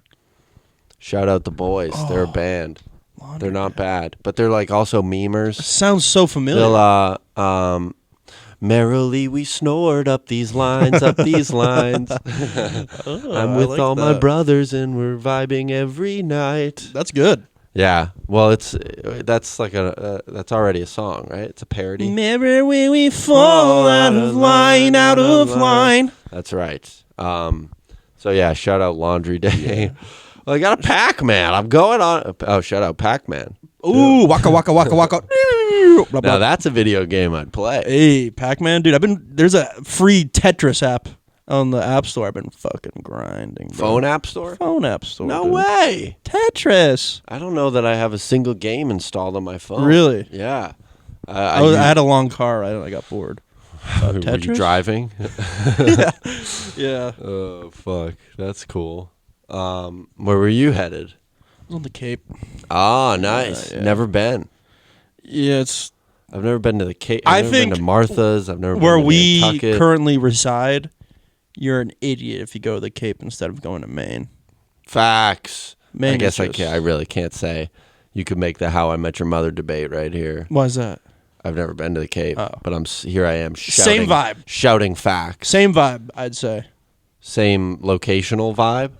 Shout out the boys. They're a band. They're not bad, but they're like also memers. Sounds so familiar. They'll merrily we snored up these lines, up these lines. I'm with like all my that. brothers and we're vibing every night. That's good. Yeah, well, that's already a song, right? It's a parody. Remember when we fall out of line, out of line. That's right. So yeah, shout out Laundry Day. Well, I got a Pac-Man. I'm going on. Oh, shout out Pac-Man. Ooh, waka waka waka waka. Now that's a video game I'd play. Hey, Pac-Man, dude. There's a free Tetris app on the App Store. I've been fucking grinding. Bro. Phone app store? Phone App Store. No dude. way. Tetris. I don't know that I have a single game installed on my phone. Really? Yeah. I had a long car ride and I got bored. Were you Tetris? driving? Yeah. Oh, fuck. That's cool. Where were you headed? I was on the Cape. Ah, nice. Yeah. Never been. Yeah, it's I've never been to the Cape. I I've never think been to Martha's. I've never where been to we Nantucket. currently reside. You're an idiot if you go to the Cape instead of going to Maine. Facts. Maine I guess is I just- can't. I really can't say. You could make the How I Met Your Mother debate right here. Why is that? I've never been to the Cape, Oh. but here I am shouting. Same vibe. Shouting facts. Same vibe, I'd say. Same locational vibe.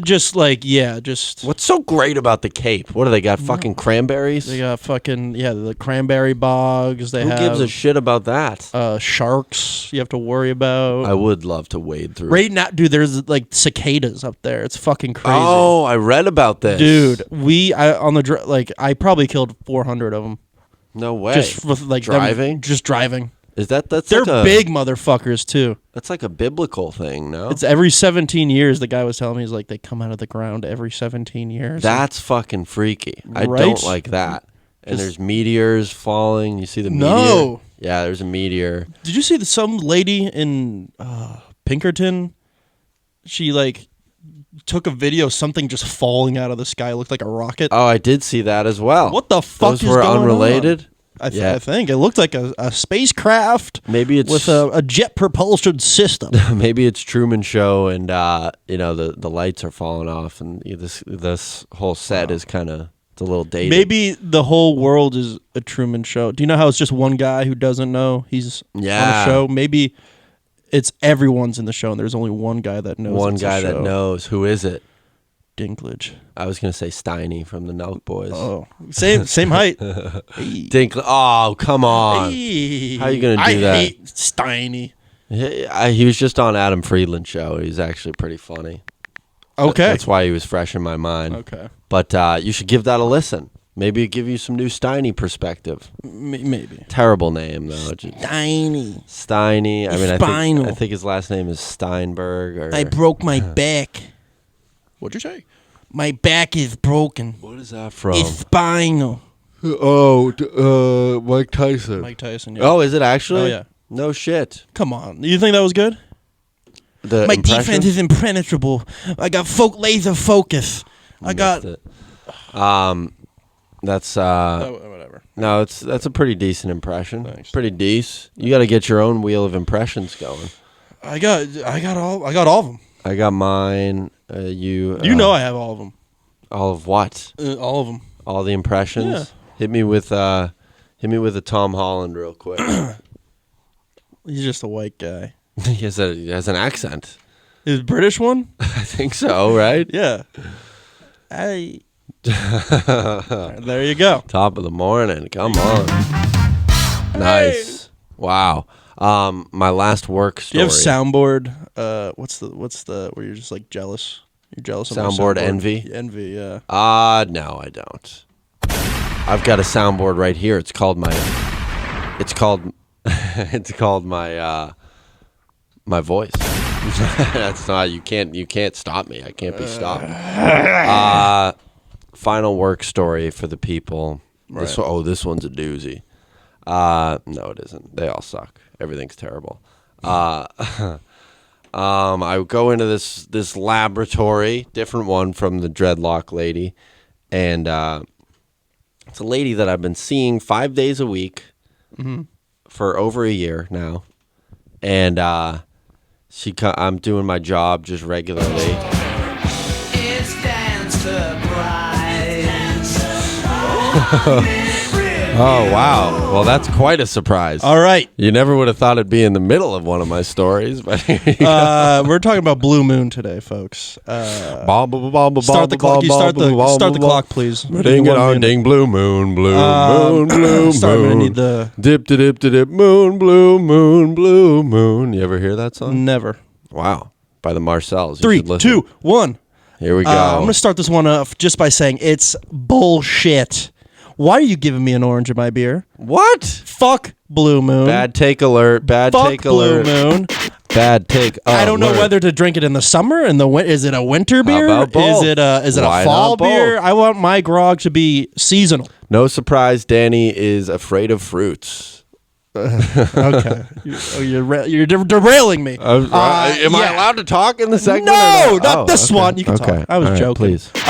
Just like, yeah, just. What's so great about the Cape? What do they got? Fucking cranberries? They got fucking, the cranberry bogs. They Who have gives a shit about that? sharks you have to worry about. I would love to wade through. Right now, dude, there's like cicadas up there. It's fucking crazy. Oh, I read about this. Dude, I probably killed 400 of them. No way. Just with like them driving? just driving. That's They're like a, big motherfuckers too. That's like a biblical thing, no? It's every 17 years. The guy was telling me, he's like, they come out of the ground every 17 years. That's fucking freaky. I Right? don't like that. And there's meteors falling. You see the meteor? No. Yeah, there's a meteor. Did you see some lady in Pinkerton? She like took a video of something just falling out of the sky. It looked like a rocket. Oh, I did see that as well. What the fuck Those is were going unrelated? on? I Yeah. think it looked like a spacecraft. Maybe it's with a jet propulsion system. maybe it's Truman Show, and the lights are falling off, and this whole set is kind of it's a little dated. Maybe the whole world is a Truman Show. Do you know how it's just one guy who doesn't know he's on Yeah. a show? Maybe it's everyone's in the show, and there's only one guy that knows. One it's a guy that show. knows. Who is it? Dinklage. I was gonna say Steiny from the Nelk Boys. Oh, same height. Hey. Dinklage. Oh, come on. Hey. How you gonna do I that? hate Steiny. He was just on Adam Friedland's show. He's actually pretty funny. Okay. That's why he was fresh in my mind. Okay. But you should give that a listen. Maybe it'd give you some new Steiny perspective. Maybe. Terrible name though. Just Steiny. Steiny. I mean, Spinal. I think his last name is Steinberg. Or I broke my back. What'd you say? My back is broken. What is that from? It's spinal. Oh, Mike Tyson. Mike Tyson. Yeah. Oh, is it actually? Oh, yeah. No shit. Come on. You think that was good? The My impression? defense is impenetrable. I got laser focus. I got. Missed it. That's whatever. no, that's a pretty decent impression. Thanks. Pretty decent. You got to get your own wheel of impressions going. I got all of them. I got mine. You know I have all of them. all of what? All of them. All the impressions. Yeah. Hit me with a Tom Holland real quick. He's just a white guy. he has an accent. His British one? I think so, right? Yeah. There you go. Top of the morning. Come on. Nice. Wow. My last work Do story. you have soundboard? What's the where you're just like jealous? You're jealous of my Soundboard envy? Envy, yeah. No, I don't. I've got a soundboard right here. It's called my my voice. That's not you can't stop me. I can't be stopped. Final work story for the people. This one's a doozy. No, it isn't. They all suck. Everything's terrible. I go into this laboratory, different one from the dreadlock lady, and it's a lady that I've been seeing 5 days a week for over a year now, and I'm doing my job just regularly. Oh, wow. Well, that's quite a surprise. All right. You never would have thought it'd be in the middle of one of my stories, but We're talking about Blue Moon today, folks. Start the clock. You start the clock, please. Ding it on ding, blue moon, blue moon, blue sorry, I'm gonna moon. need the Dip to dip to dip, moon, blue moon, blue moon. You ever hear that song? never. Wow. By the Marcells. You 3, should listen. 2, 1. Here we go. I'm gonna start this one off just by saying it's bullshit. Why are you giving me an orange in my beer? What? Fuck Blue Moon. Bad take alert. Bad Fuck take Blue alert. Moon. Bad take. I don't know alert. whether to drink it in the summer. Is it a winter beer? about both? Is it a Why fall not both? beer? I want my grog to be seasonal. No surprise, Danny is afraid of fruits. Okay, you're derailing me. Am I allowed to talk in the segment? No, or not this okay. one. You can Okay. talk. I was All right, joking. please. What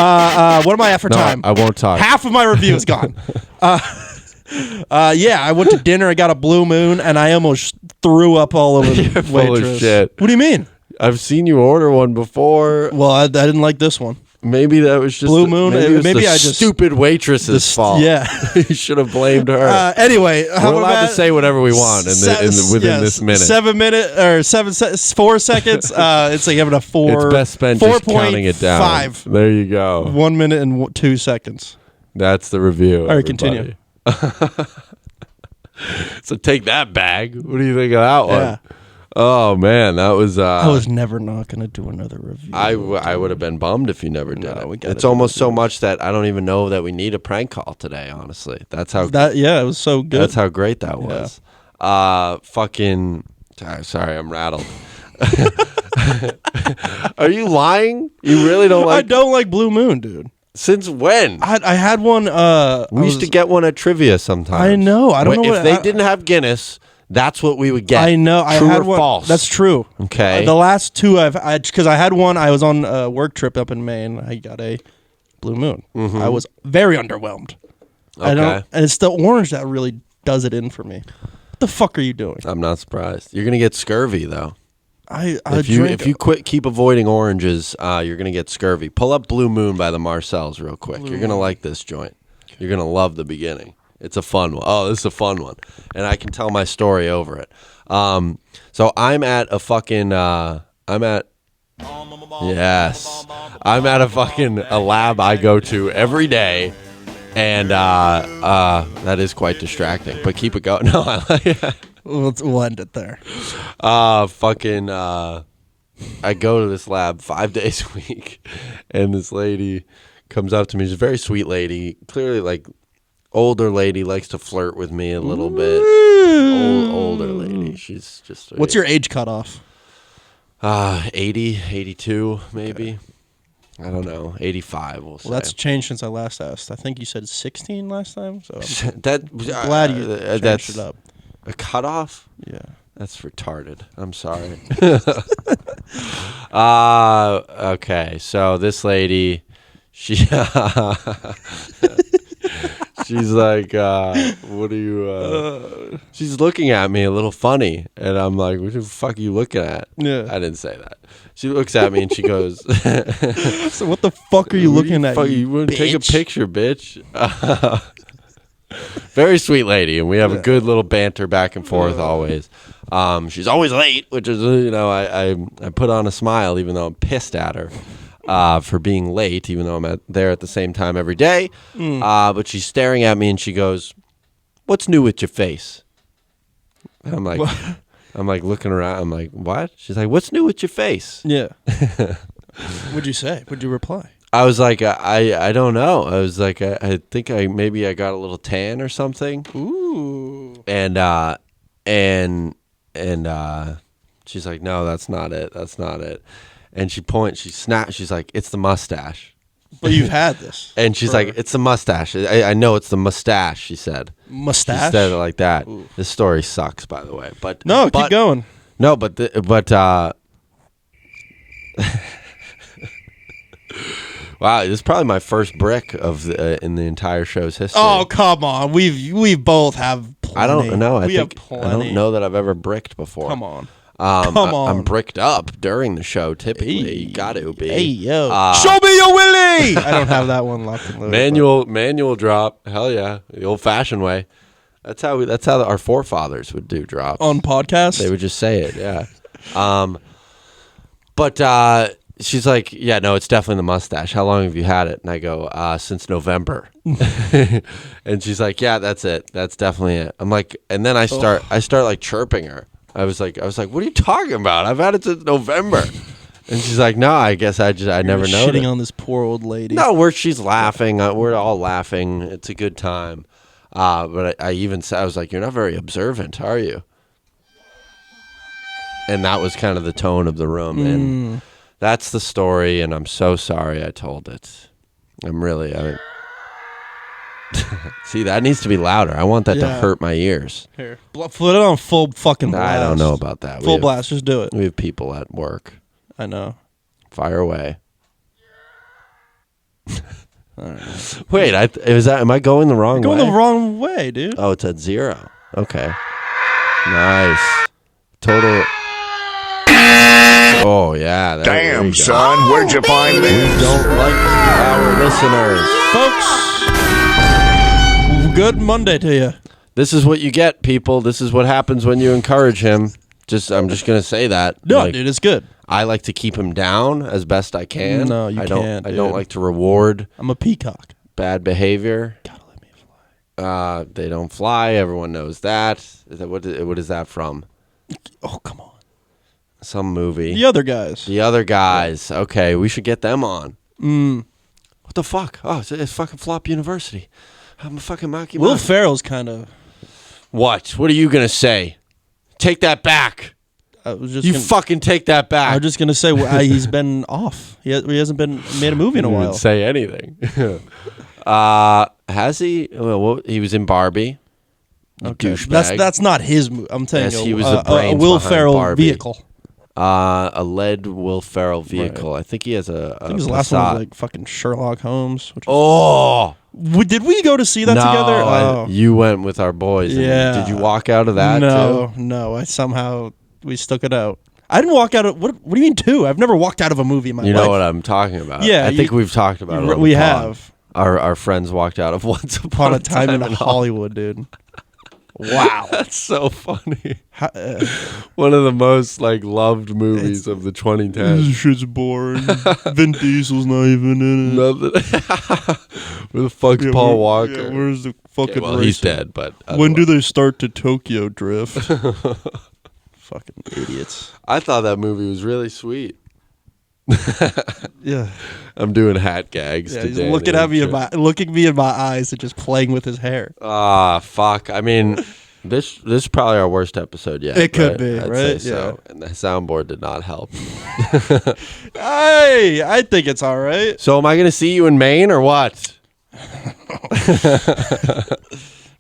am I at for No, time? I won't talk. Half of my review is gone. Yeah, I went to dinner. I got a Blue Moon, and I almost threw up all over the You're full of waitress. shit. What do you mean? I've seen you order one before. Well, I didn't like this one. Maybe that was just Blue Moon, Maybe, it was maybe the I just- stupid waitress's fault. Yeah. You should have blamed her. Anyway, how We're allowed about to say whatever we want within this minute. 7 minute or 4 seconds. It's like having a 4. It's best spent just counting it down. 5. There you go. 1 minute and 2 seconds. That's the review. All right, everybody. continue. So take that bag. What do you think of that one? Yeah. Oh man, that was. I was never not gonna do another review. I would have been bummed if you never did No, we it. gotta It's do almost so much that I don't even know that we need a prank call today. Honestly, that's how it was so good. that's how great that was. Fucking. Sorry, I'm rattled. Are you lying? You really don't I like? don't like Blue Moon, dude. Since when? I had one. We used to get one at trivia sometimes. I know. I don't know if what- they didn't have Guinness. That's what we would get. I know. I True had or one. false? That's true. Okay. The last two because I had one. I was on a work trip up in Maine. I got a Blue Moon. I was very underwhelmed. I Okay. don't, and it's the orange that really does it in for me. What the fuck are you doing? I'm not surprised. You're gonna get scurvy though. I If you keep avoiding oranges, you're gonna get scurvy. Pull up Blue Moon by the Marcells real quick. You're gonna like this joint. You're gonna love the beginning. It's a fun one. Oh, this is a fun one, and I can tell my story over it. So I'm at a fucking. Yes, I'm at a lab I go to every day, and that is quite distracting. But keep it going. No, I like it. We'll end it there. I go to this lab 5 days a week, and this lady comes up to me. She's a very sweet lady, clearly like older lady, likes to flirt with me a little bit. Older lady. She's just. What's your age cutoff? 80, 82, maybe. I don't know. 85, we'll say. Well, that's changed since I last asked. I think you said 16 last time, so I'm I'm glad you changed it up. A cutoff? Yeah. That's retarded. I'm sorry. Okay, so this lady, she's like, what are you, she's looking at me a little funny, and I'm like, what the fuck are you looking at? Yeah. I didn't say that. She looks at me and she goes, So what the fuck are you looking at? You want to take a picture, bitch? Very sweet lady, and we have a good little banter back and forth always. She's always late, which is, I put on a smile even though I'm pissed at her for being late, even though I'm there at the same time every day. But she's staring at me and she goes, "What's new with your face?" And I'm like, I'm like looking around. I'm like, what? She's like, "What's new with your face?" Yeah. What'd you say? What'd you reply? I was like, I don't know. I was like, I think maybe I got a little tan or something. Ooh. And she's like, "No, that's not it. That's not it." And she snaps. She's like, "It's the mustache." But you've had this. And she's like, "It's the mustache. I know it's the mustache." She said. Mustache? She said it like that. Ooh. This story sucks, by the way. But keep going. No, but wow, this is probably my first brick of in the entire show's history. Oh, come on. We both have plenty. I don't know. We have plenty. I don't know that I've ever bricked before. Come on. Come on. I'm bricked up during the show. Typically, Hey. you got to be. Hey, yo. Show me your willy! I don't have that one locked and loaded. Manual drop. Hell yeah, the old-fashioned way. That's how our forefathers would do drops. On podcasts? They would just say it. Yeah. But she's like, "Yeah, no, it's definitely the mustache. How long have you had it?" And I go, "Since November." And she's like, "Yeah, that's it. That's definitely it." I'm like, and then I start like chirping her. I was like, "What are you talking about? I've had it since November." And she's like, "No, I guess I never know." Shitting on this poor old lady. No, she's laughing. We're all laughing. It's a good time. But I even said, I was like, "You're not very observant, are you?" And that was kind of the tone of the room. And that's the story, and I'm so sorry I told it. See, that needs to be louder. I want that to hurt my ears. Here. Put it on full fucking blast. I don't know about that. Full blast. Just do it. We have people at work. I know. Fire away. All right. Wait, am I going the wrong way? Going the wrong way, dude. Oh, it's at 0. Okay. Nice. Total. Oh, yeah. there you go. son, where'd you find We this? don't like our listeners. Folks, good Monday to you. This is what you get, people. This is what happens when you encourage him. I'm just going to say that. No, dude, it's good. I like to keep him down as best I can. No, you can't, I don't dude. like to reward I'm a peacock. bad behavior. Gotta let me fly. They don't fly. Everyone knows that. What is that from? Oh, come on. Some movie. The other guys. The other guys. Okay, we should get them on. What the fuck? Oh, it's fucking Flop University. I'm a fucking Maki. Will Ferrell's kind of. What? What are you gonna say? Take that back. I was just. You fucking take that back. I was just gonna say he's been off. He hasn't been made a movie in a Didn't even while. say anything. Has he? Well, he was in Barbie. Okay. Douchebag. That's not his movie. I'm telling Yes, you, he was the a brains Will behind Ferrell Barbie. vehicle. A lead Will Ferrell vehicle. Right. I think he has a. I think his last one was like fucking Sherlock Holmes. Which Oh. did we go to see that together? Oh. You went with our boys. and Yeah. Did you walk out of that? No, too? no. We stuck it out. I didn't walk out of what do you mean two? I've never walked out of a movie in my life. You know what I'm talking about. Yeah, I think we've talked about it. On we the pod. have. our friends walked out of Once Upon a Time in Hollywood, dude. Wow. That's so funny. How, One of the most like loved movies of the 2010s. shit's boring. Vin Diesel's not even in it. Nothing. Where the fuck's Paul Walker? Where's the fucking Well, he's racer? dead, but When do they start to Tokyo Drift? Fucking idiots. I thought that movie was really sweet. Yeah. I'm doing hat gags. Yeah, to he's Danny looking at and me shit. looking me in my eyes and just playing with his hair. Ah, fuck. I mean, this is probably our worst episode yet. It could right? be, I'd right? say so. And the soundboard did not help. Hey, I think it's all right. So, am I going to see you in Maine or what?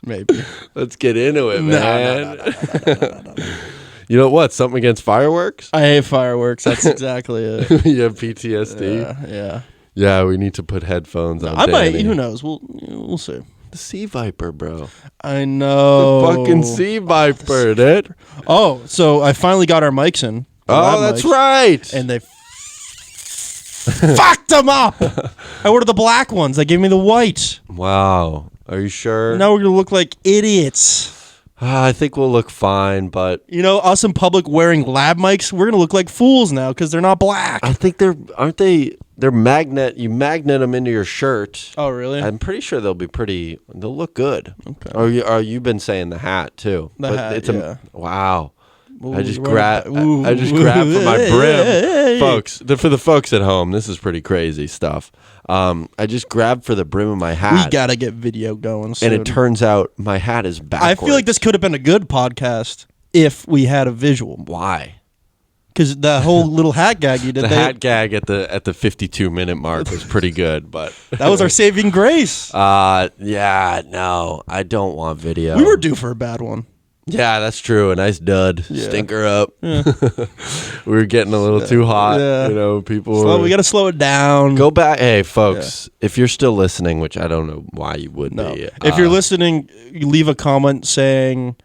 Maybe. Let's get into it, No, man. You know what? Something against fireworks? I hate fireworks. That's exactly it. You have PTSD? Yeah. Yeah, we need to put headphones on. I might. Danny. Who knows? We'll see. The Sea Viper, bro. I know. The fucking Sea Viper, dude. Oh, so I finally got our mics in. The Oh, lab that's mics, right. And they fucked them up. I ordered the black ones. They gave me the white. Wow. Are you sure? Now we're gonna look like idiots. I think we'll look fine, but You know, us in public wearing lab mics, we're gonna look like fools now because they're not black. I think they're magnet. You magnet them into your shirt. Oh, really? I'm pretty sure they'll look good. Okay. Or you've been saying the hat too. The hat, yeah. Wow. Ooh, I just you're grabbed. right. I just Ooh. grabbed for my brim, Hey. folks. For the folks at home, this is pretty crazy stuff. I just grabbed for the brim of my We hat, gotta get video going soon. and it turns out my hat is I backwards. feel like this could have been a good podcast if we had a visual. Why? Because the whole little hat gag you did, The hat gag at the 52-minute mark was pretty good, but that was our saving grace. yeah, no, I don't want video. We were due for a bad one. Yeah, that's true. A nice dud, Yeah. stinker up. We were getting a little too hot. Yeah. You know, people. So were- we got to slow it down. go back. Hey, folks, if you're still listening, which I don't know why you would No. be. If you're listening, you leave a comment saying.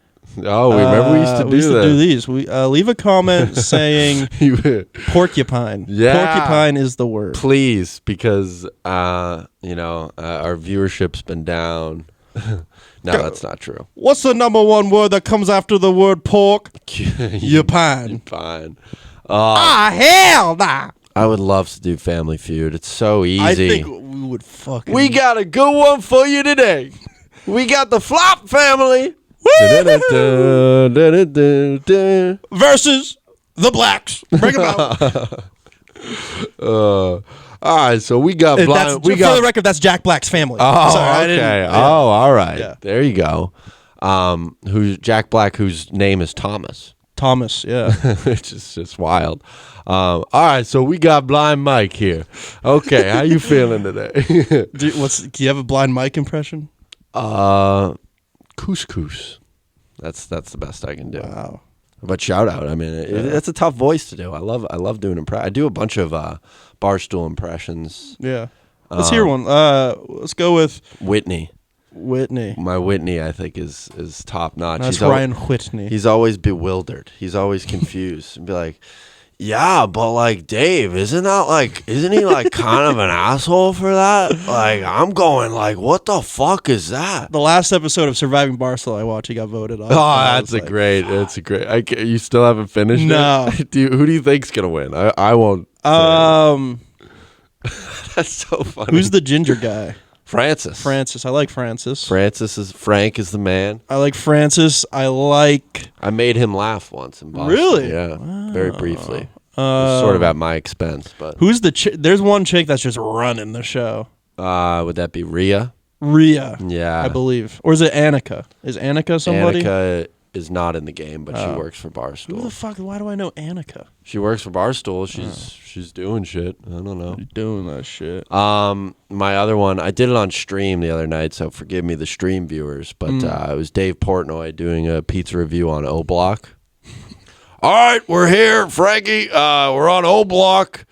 oh, remember we used to do that. these. We leave a comment saying porcupine. Yeah. Porcupine is the word. Please, because our viewership's been down. No, that's not true. What's the number one word that comes after the word pork? You Pine. fine. Hell nah. I would love to do Family Feud. It's so easy. I think we would fucking. We got a good one for you today. We got the Flop family. versus the blacks. Bring them out. All right, so we got blind. For the record, that's Jack Black's family. Oh, Sorry, I okay. didn't- Oh, all right. Yeah. There you go. Who's Jack Black? Whose name is Thomas, Thomas. Yeah. which is just wild. All right, so we got Blind Mike here. Okay, how you feeling today? Do you have a blind Mike impression? Couscous. That's the best I can do. Wow. But shout out. I mean, it's a tough voice to do. I love doing I do a bunch of Barstool impressions. Yeah. Let's hear one. Let's go with Whitney. Whitney. My Whitney, I think, is top notch. That's Ryan Whitney. He's always bewildered. He's always confused and be like, yeah, but like Dave, isn't he like kind of an asshole for that? Like, I'm going like, what the fuck is that? The last episode of Surviving Barstool I watched, he got voted off. Oh, that's a great. You still haven't finished No. it? Who do you think's gonna win? I won't. That's so funny. Who's the ginger guy? Francis? Francis. I like Francis. Frank is the man. I like Francis. I made him laugh once in Boston. Really? Yeah, very briefly. It was sort of at my expense, but Who's the chick? There's one chick that's just running the show. would that be Rhea? Rhea. Yeah, I believe. Or is it Annika? Is Annika somebody? Annika is not in the game, but she works for Who the Barstool. fuck? Why do I know Annika? She works for Barstool. She's doing shit. I don't know. Doing that shit. My other one, I did it on stream the other night, so forgive me, the stream viewers. But it was Dave Portnoy doing a pizza review on O Block. All right, we're here, Frankie. We're on O Block.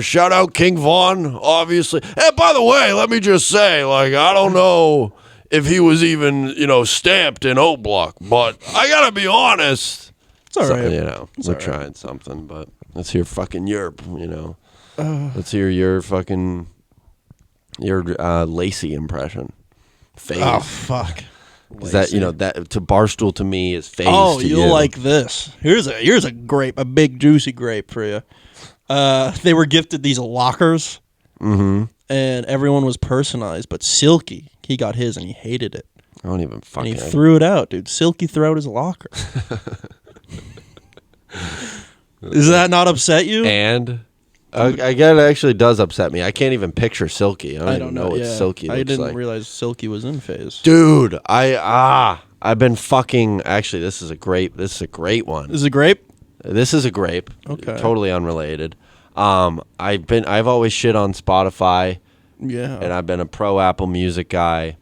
Shout out King Von, obviously. And by the way, let me just say, like, I don't know if he was even, stamped in O Block, but I gotta be honest. It's all right. We're trying something, but let's hear fucking Europe, Let's hear your fucking Your Lacey impression. Phase. Oh fuck. Is that that to Barstool to me is phase. Oh, to you'll you. like this. Here's a grape, a big juicy grape for you. They were gifted these lockers, and everyone was personalized. But Silky, he got his and he hated it, I don't even and fucking. he threw it out, dude. Silky threw out his locker. Does that not upset you? And I get it actually does upset me. I can't even picture Silky. I don't even know what yeah. Silky looks I didn't like. realize Silky was in phase. Dude, I've been fucking. Actually, this is a great one. Is it grape? This is a grape. Okay. Totally unrelated. I've always shit on Spotify, Yeah. and I've been a pro Apple Music guy,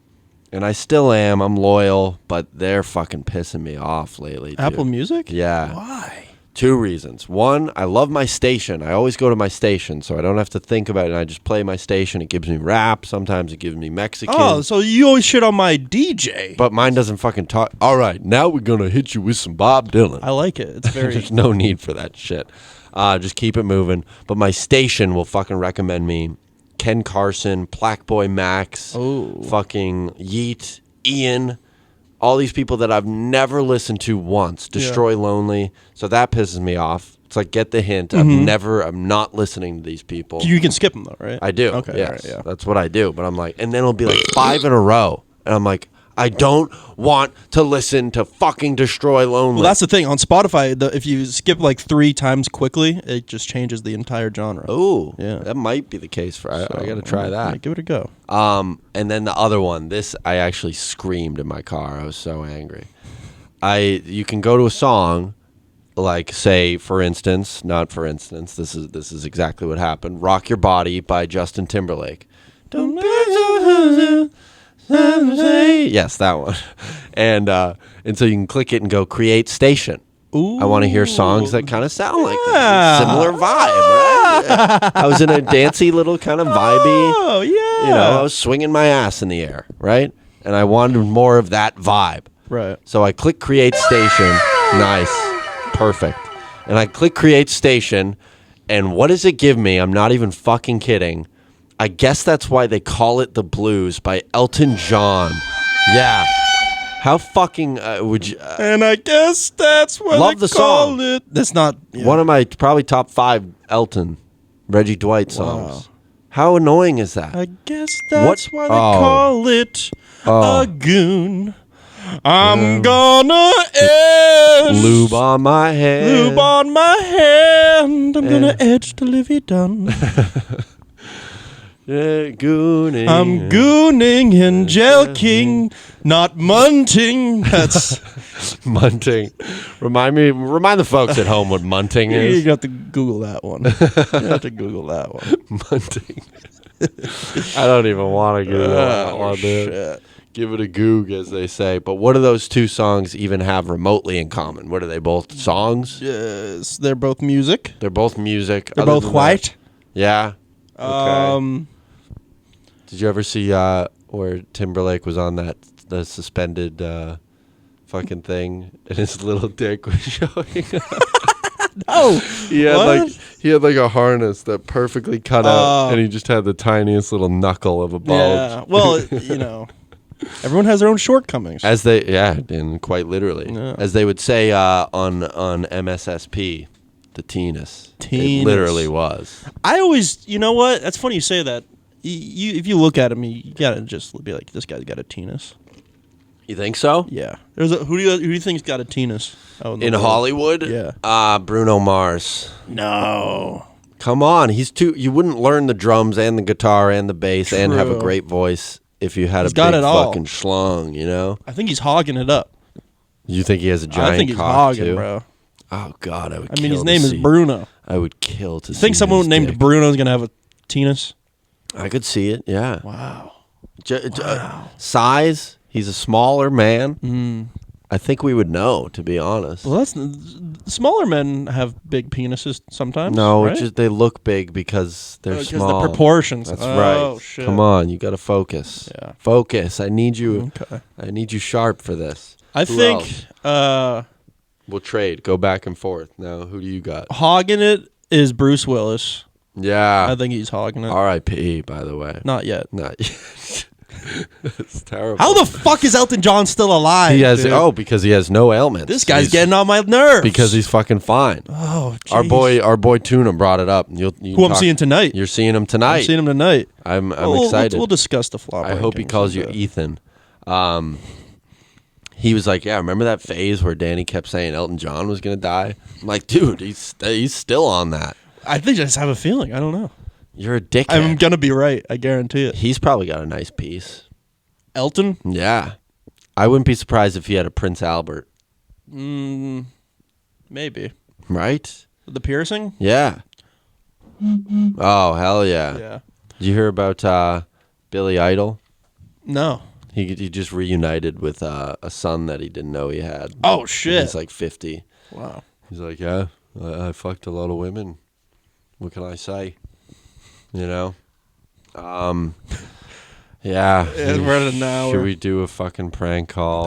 and I still am. I'm loyal, but they're fucking pissing me off lately. Dude. Apple Music? Yeah. Why? 2 reasons. One, I love my station. I always go to my station, so I don't have to think about it. And I just play my station. It gives me rap. Sometimes it gives me Mexican. Oh, so you always shit on my DJ. But mine doesn't fucking talk. All right, now we're going to hit you with some Bob Dylan. I like it. It's very... There's no need for that shit. Just keep it moving. But my station will fucking recommend me Ken Carson, Plaque Max, fucking Yeet, Ian, all these people that I've never listened to once. Destroy Lonely. So that pisses me off. It's like, get the hint. I'm not listening to these people. You can skip them, though, right? I do. Okay, Yes. all right, yeah. That's what I do. But I'm like, and then it'll be like 5 in a row. And I'm like, I don't want to listen to fucking Destroy Lonely. Well, that's the thing. On Spotify, if you skip like 3 times quickly, it just changes the entire genre. Ooh, Yeah. that might be the case for. I got to try Yeah, that. give it a go. And then the other one, this I actually screamed in my car. I was so angry. You can go to a song, like say for instance, not for instance. This is exactly what happened. "Rock Your Body" by Justin Timberlake. Yes, that one. And so you can click it and go create station. Ooh. I want to hear songs that kind of sound like that. Similar vibe, right? I was in a dancey little kind of vibey. Oh, yeah. You know, I was swinging my ass in the air, right? And I wanted more of that vibe. Right. So I click create station. Nice. Perfect. And I click create station. And what does it give me? I'm not even fucking kidding. I guess that's why they call it The Blues by Elton John. Yeah. How fucking would you... And I guess that's what Love the song. it. That's not... Yeah. One of my probably top 5 Elton, Reggie Dwight songs. How annoying is that? I guess that's why they Oh. call it a goon. I'm gonna edge Lube on my head. lube on my hand. I'm gonna edge till Livy done. Yeah, gooning. I'm gooning and jelking, not munting. That's Munting. Remind the folks at home what munting you is. got to Google that one. You have to Google that one. Munting. I don't even want to Google that one, dude. Shit. Give it a goog, as they say. But what do those 2 songs even have remotely in common? What are they both songs? Yes, they're both music. They're both music. They're Other both than white. that- yeah. Okay. Did you ever see where Timberlake was on the suspended fucking thing and his little dick was showing? Oh, he had what? like a harness that perfectly cut out, and he just had the tiniest little knuckle of a bulge. yeah. Well, you know, everyone has their own shortcomings. And quite literally, Yeah. as they would say on MSSP, the tenis. It Tenis. literally was. I always, you know what? That's funny you say that. If you look at him, you gotta just be like, this guy's got a penis. You think so? Yeah. Who do you think's got a penis? out In the world? Hollywood? Yeah. Bruno Mars. No. Come on, you wouldn't learn the drums and the guitar and the bass and have a True. great voice if you had He's a got big it all. fucking schlong, you know? I think he's hogging it up. You think he has a giant I think he's cock hogging, too? bro. Oh God, I would. I mean, his kill name to is see- Bruno. I would kill to see. Think someone his named dick. Bruno is gonna have a penis? I could see it. Yeah. Wow. Size. He's a smaller man. I think we would know, to be honest. Well, smaller men have big penises sometimes. No, right? it's just they look big because they're because small. the proportions. That's Oh, right. shit. Come on, you got to focus. Yeah. Focus. I need you. Okay. I need you sharp for this. I Who think else? We'll trade. Go back and forth. Now, who do you got? hogging it is Bruce Willis. Yeah. I think he's hogging it. R.I.P. By the way. Not yet. Not yet. It's terrible. How the fuck is Elton John still alive? He has dude? because he has no ailments. This guy's He's- getting on my nerves. because he's fucking fine. oh, Our jeez. boy Tuna brought it up. You Who I'm seeing tonight. You're seeing him tonight. I'm seeing him tonight. I'm We'll- excited. We'll discuss the flop. I hope he rankings calls you and, Ethan. He was like, yeah, remember that phase where Danny kept saying Elton John was gonna die? I'm like, dude, he's still on that. I think I just have a feeling. I don't know. You're a dickhead. I'm gonna be right. I guarantee it. He's probably got a nice piece. Elton? Yeah. I wouldn't be surprised if he had a Prince Albert. Maybe. Right? The piercing? Yeah. Oh, hell yeah. Yeah. Did you hear about Billy Idol? No. He just reunited with a son that he didn't know he had. Oh shit. He's like 50. Wow. He's like, yeah, I fucked a lot of women. What can I say? You know? Yeah. Yeah, we're at an hour. Should we do a fucking prank call?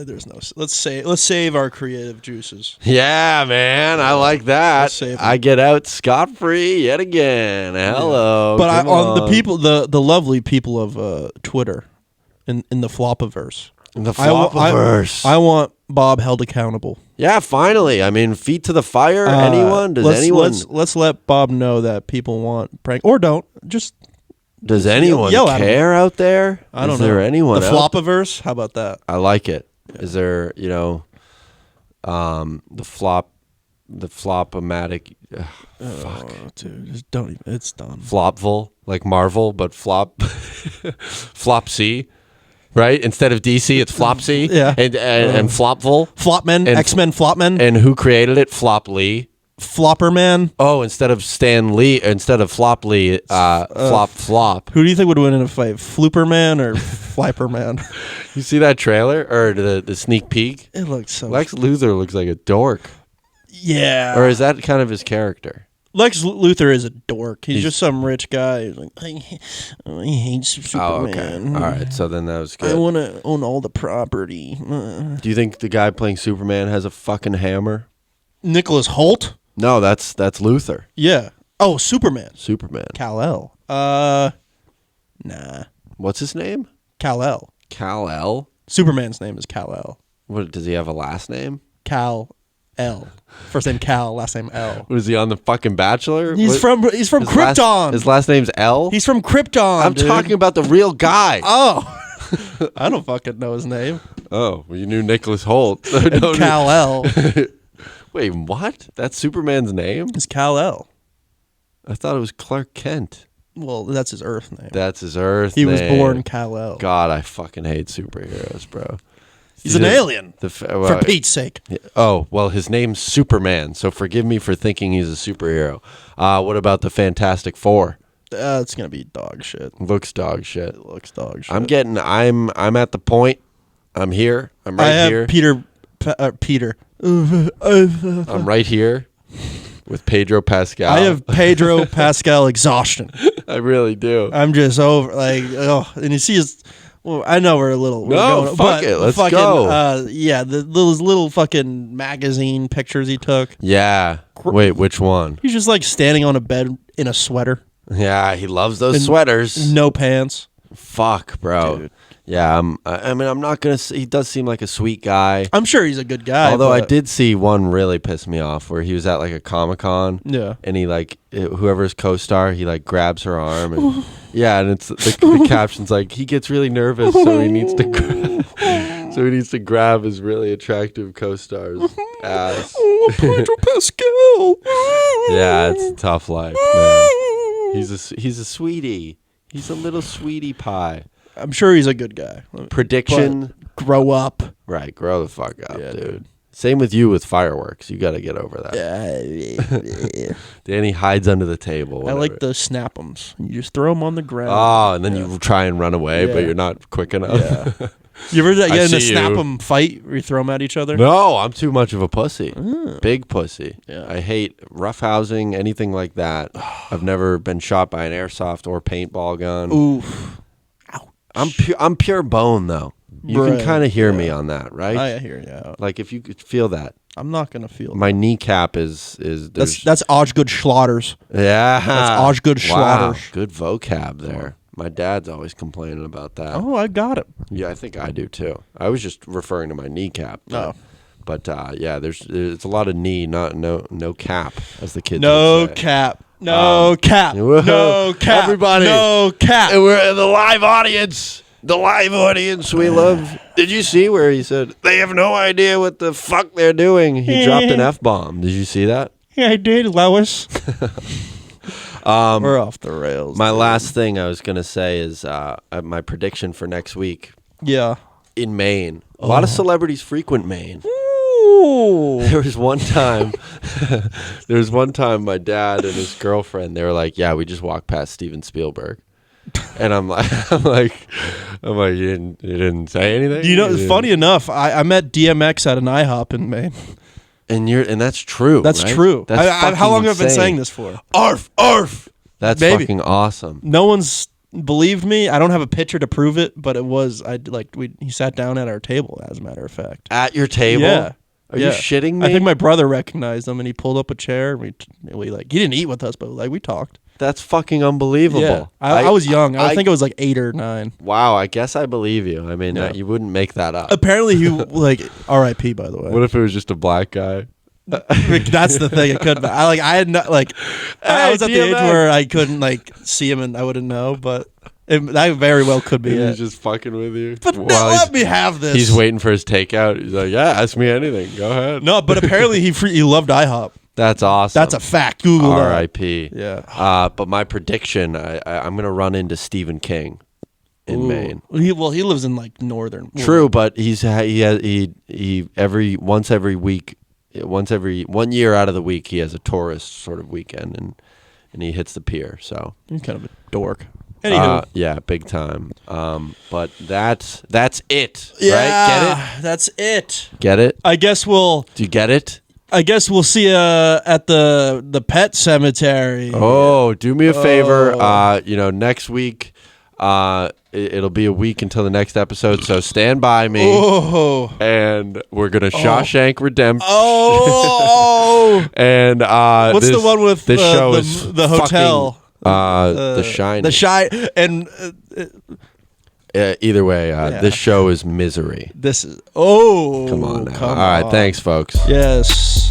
There's no. Let's save our creative juices. Yeah, man. I like that. Let's save 'em. I get out scot-free yet again. Hello. But come on the on. people, the lovely people of Twitter, in the flopiverse. The I wa- I- Flopiverse. I want Bob held accountable. Yeah, finally. I mean, feet to the fire. Anyone? Does anyone? Let's let Bob know that people want prank or don't. Just Does anyone yell at him. care out there? I don't Is know. there anyone? The out- flopiverse. How about that? I like it. Is there, the flop-o-matic, Oh, dude, just don't even. It's done. Flopville, like Marvel, but Flopsy, right? Instead of DC, it's Flopsy. Yeah. And Flopville. Flopmen, And- X-Men Flopmen, And who created it? Flop Lee. Flopperman. Oh, instead of Flop Lee, Flop. Who do you think would win in a fight, Flooperman or Flipperman? You see that trailer or the sneak peek? It looks so. Lex Luthor looks like a dork. Yeah. Or is that kind of his character? Lex Luthor is a dork. He's just some rich guy. He's like, I hate Oh, Superman. okay. All right. So then that was I good. want to own all the property. Do you think the guy playing Superman has a fucking hammer? Nicholas Holt? No, that's Luthor. Yeah. Oh, Superman. Superman. Kal-El. Nah. What's his name? Kal-El. Kal-El? Superman's name is Kal-El. What, does he have a last name? Kal-El. First name Cal, last name L. What, is he on the fucking Bachelor? He's What- from his Krypton. His last name's L? He's from Krypton. I'm dude. talking about the real guy. Oh. I don't fucking know his name. Oh, well, you knew Nicholas Holt. No, Kal-El. Wait, what? That's Superman's name? It's Kal-El. I thought it was Clark Kent. Well, that's his Earth name. That's his Earth He was name. born Kal-El. God, I fucking hate superheroes, bro. He's an alien. For Pete's sake. Oh, well, his name's Superman, so forgive me for thinking he's a superhero. What about the Fantastic Four? It's gonna be dog shit. Looks dog shit. It looks dog shit. I'm at the point. I'm here. I'm I right have here. Peter. I'm right here with Pedro Pascal. I have Pedro Pascal exhaustion. I really do. I'm just over and you see his. Well, I know we're a little. we're No, going- fuck but it, let's fucking, go. Yeah, those little fucking magazine pictures he took. Yeah. Wait, which one? He's just like standing on a bed in a sweater, Yeah, he loves those And sweaters. no pants. Fuck, bro. Dude. Yeah, I mean, I'm not gonna. He does seem like a sweet guy. I'm sure he's a good guy. Although I but- did see one really piss me off, where he was at like a Comic-Con. Yeah. And he like whoever's co-star, he like grabs her arm and yeah, and it's the caption's like he gets really nervous, so he needs to grab his really attractive co-star's ass. Pedro Pascal. Yeah, it's a tough life, man. He's a sweetie. He's a little sweetie pie. I'm sure he's a good guy. Prediction. But grow up. Right, grow the fuck up, Yeah, dude. Same with you with fireworks. You got to get over that. Danny hides under the table. I like whatever. the snap-ems. You just throw them on the ground. Oh, and then you try and run away, but Yeah. you're not quick enough. Yeah. You ever get I in a see snap you. 'em fight where you throw them at each other? No, I'm too much of a pussy. Big pussy. Yeah. I hate roughhousing, anything like that. I've never been shot by an airsoft or paintball gun. Oof. I'm pure bone though. You can Right, kind of hear me on that, right? I hear you out. Like if you could feel that. I'm not gonna feel. My kneecap is That's Osgood Schlatters. yeah. That's Osgood Wow, Schlatters. good vocab there. My dad's always complaining about that. Oh, I got it. Yeah, I think I do too. I was just referring to my kneecap. Oh. But yeah, there's a lot of knee, no cap, as the kids No would say. cap. No cap. whoa. No cap. Everybody. No cap. And we're in the live audience. The live audience we love. Did you see where he said they have no idea what the fuck they're doing? He dropped an F-bomb. Did you see that? Yeah, I did, Lois. We're off the rails. My dude. last thing I was gonna say is my prediction for next week Yeah. in Maine. A lot of celebrities frequent Maine. Ooh. There was one time my dad and his girlfriend, they were like, yeah, we just walked past Steven Spielberg. And I'm like, you didn't say anything? You know, You didn't- funny enough, I met DMX at an IHOP in Maine. And that's true. That's right? true. That's How fucking long have I been insane. saying this for? Arf, arf. That's Maybe. fucking awesome. No one's believed me. I don't have a picture to prove it, but it was. He sat down at our table, as a matter of fact. At your table? Yeah. Are you shitting me? I think my brother recognized him, and he pulled up a chair. And we he didn't eat with us, but we talked. That's fucking unbelievable. Yeah, I was young. I think I was like 8 or 9. Wow, I guess I believe you. I mean, Yeah. you wouldn't make that up. Apparently, he R.I.P. By the way. What if it was just a black guy? That's the thing. It could. I had not I Hey, was at the age DMX. where I couldn't see him, and I wouldn't know. But that very well could be He's it. just fucking with you. But While let me have this. he's waiting for his takeout. He's like, yeah, ask me anything. Go ahead. No, but apparently he loved IHOP. That's awesome. That's a fact. Google that. R.I.P. Yeah. But my prediction, I'm gonna run into Stephen King in Ooh. Maine. He lives in northern. True, but he 1 year out of the week he has a tourist sort of weekend and he hits the pier. So He's kind of a dork. Anywho. yeah, big time. But that's it. Yeah, Right? that's it. Get it? I guess we'll Do you get it? see you at the pet cemetery. Oh, do me a favor. Next week, it'll be a week until the next episode, so stand by me. Oh. And we're gonna Shawshank Redemption. Oh. And What's the one with this show the is hotel? fucking, The Shining. The Shine. And either way, this show is misery. this is. Oh. Come on now. Come All right, on. thanks, folks. Yes.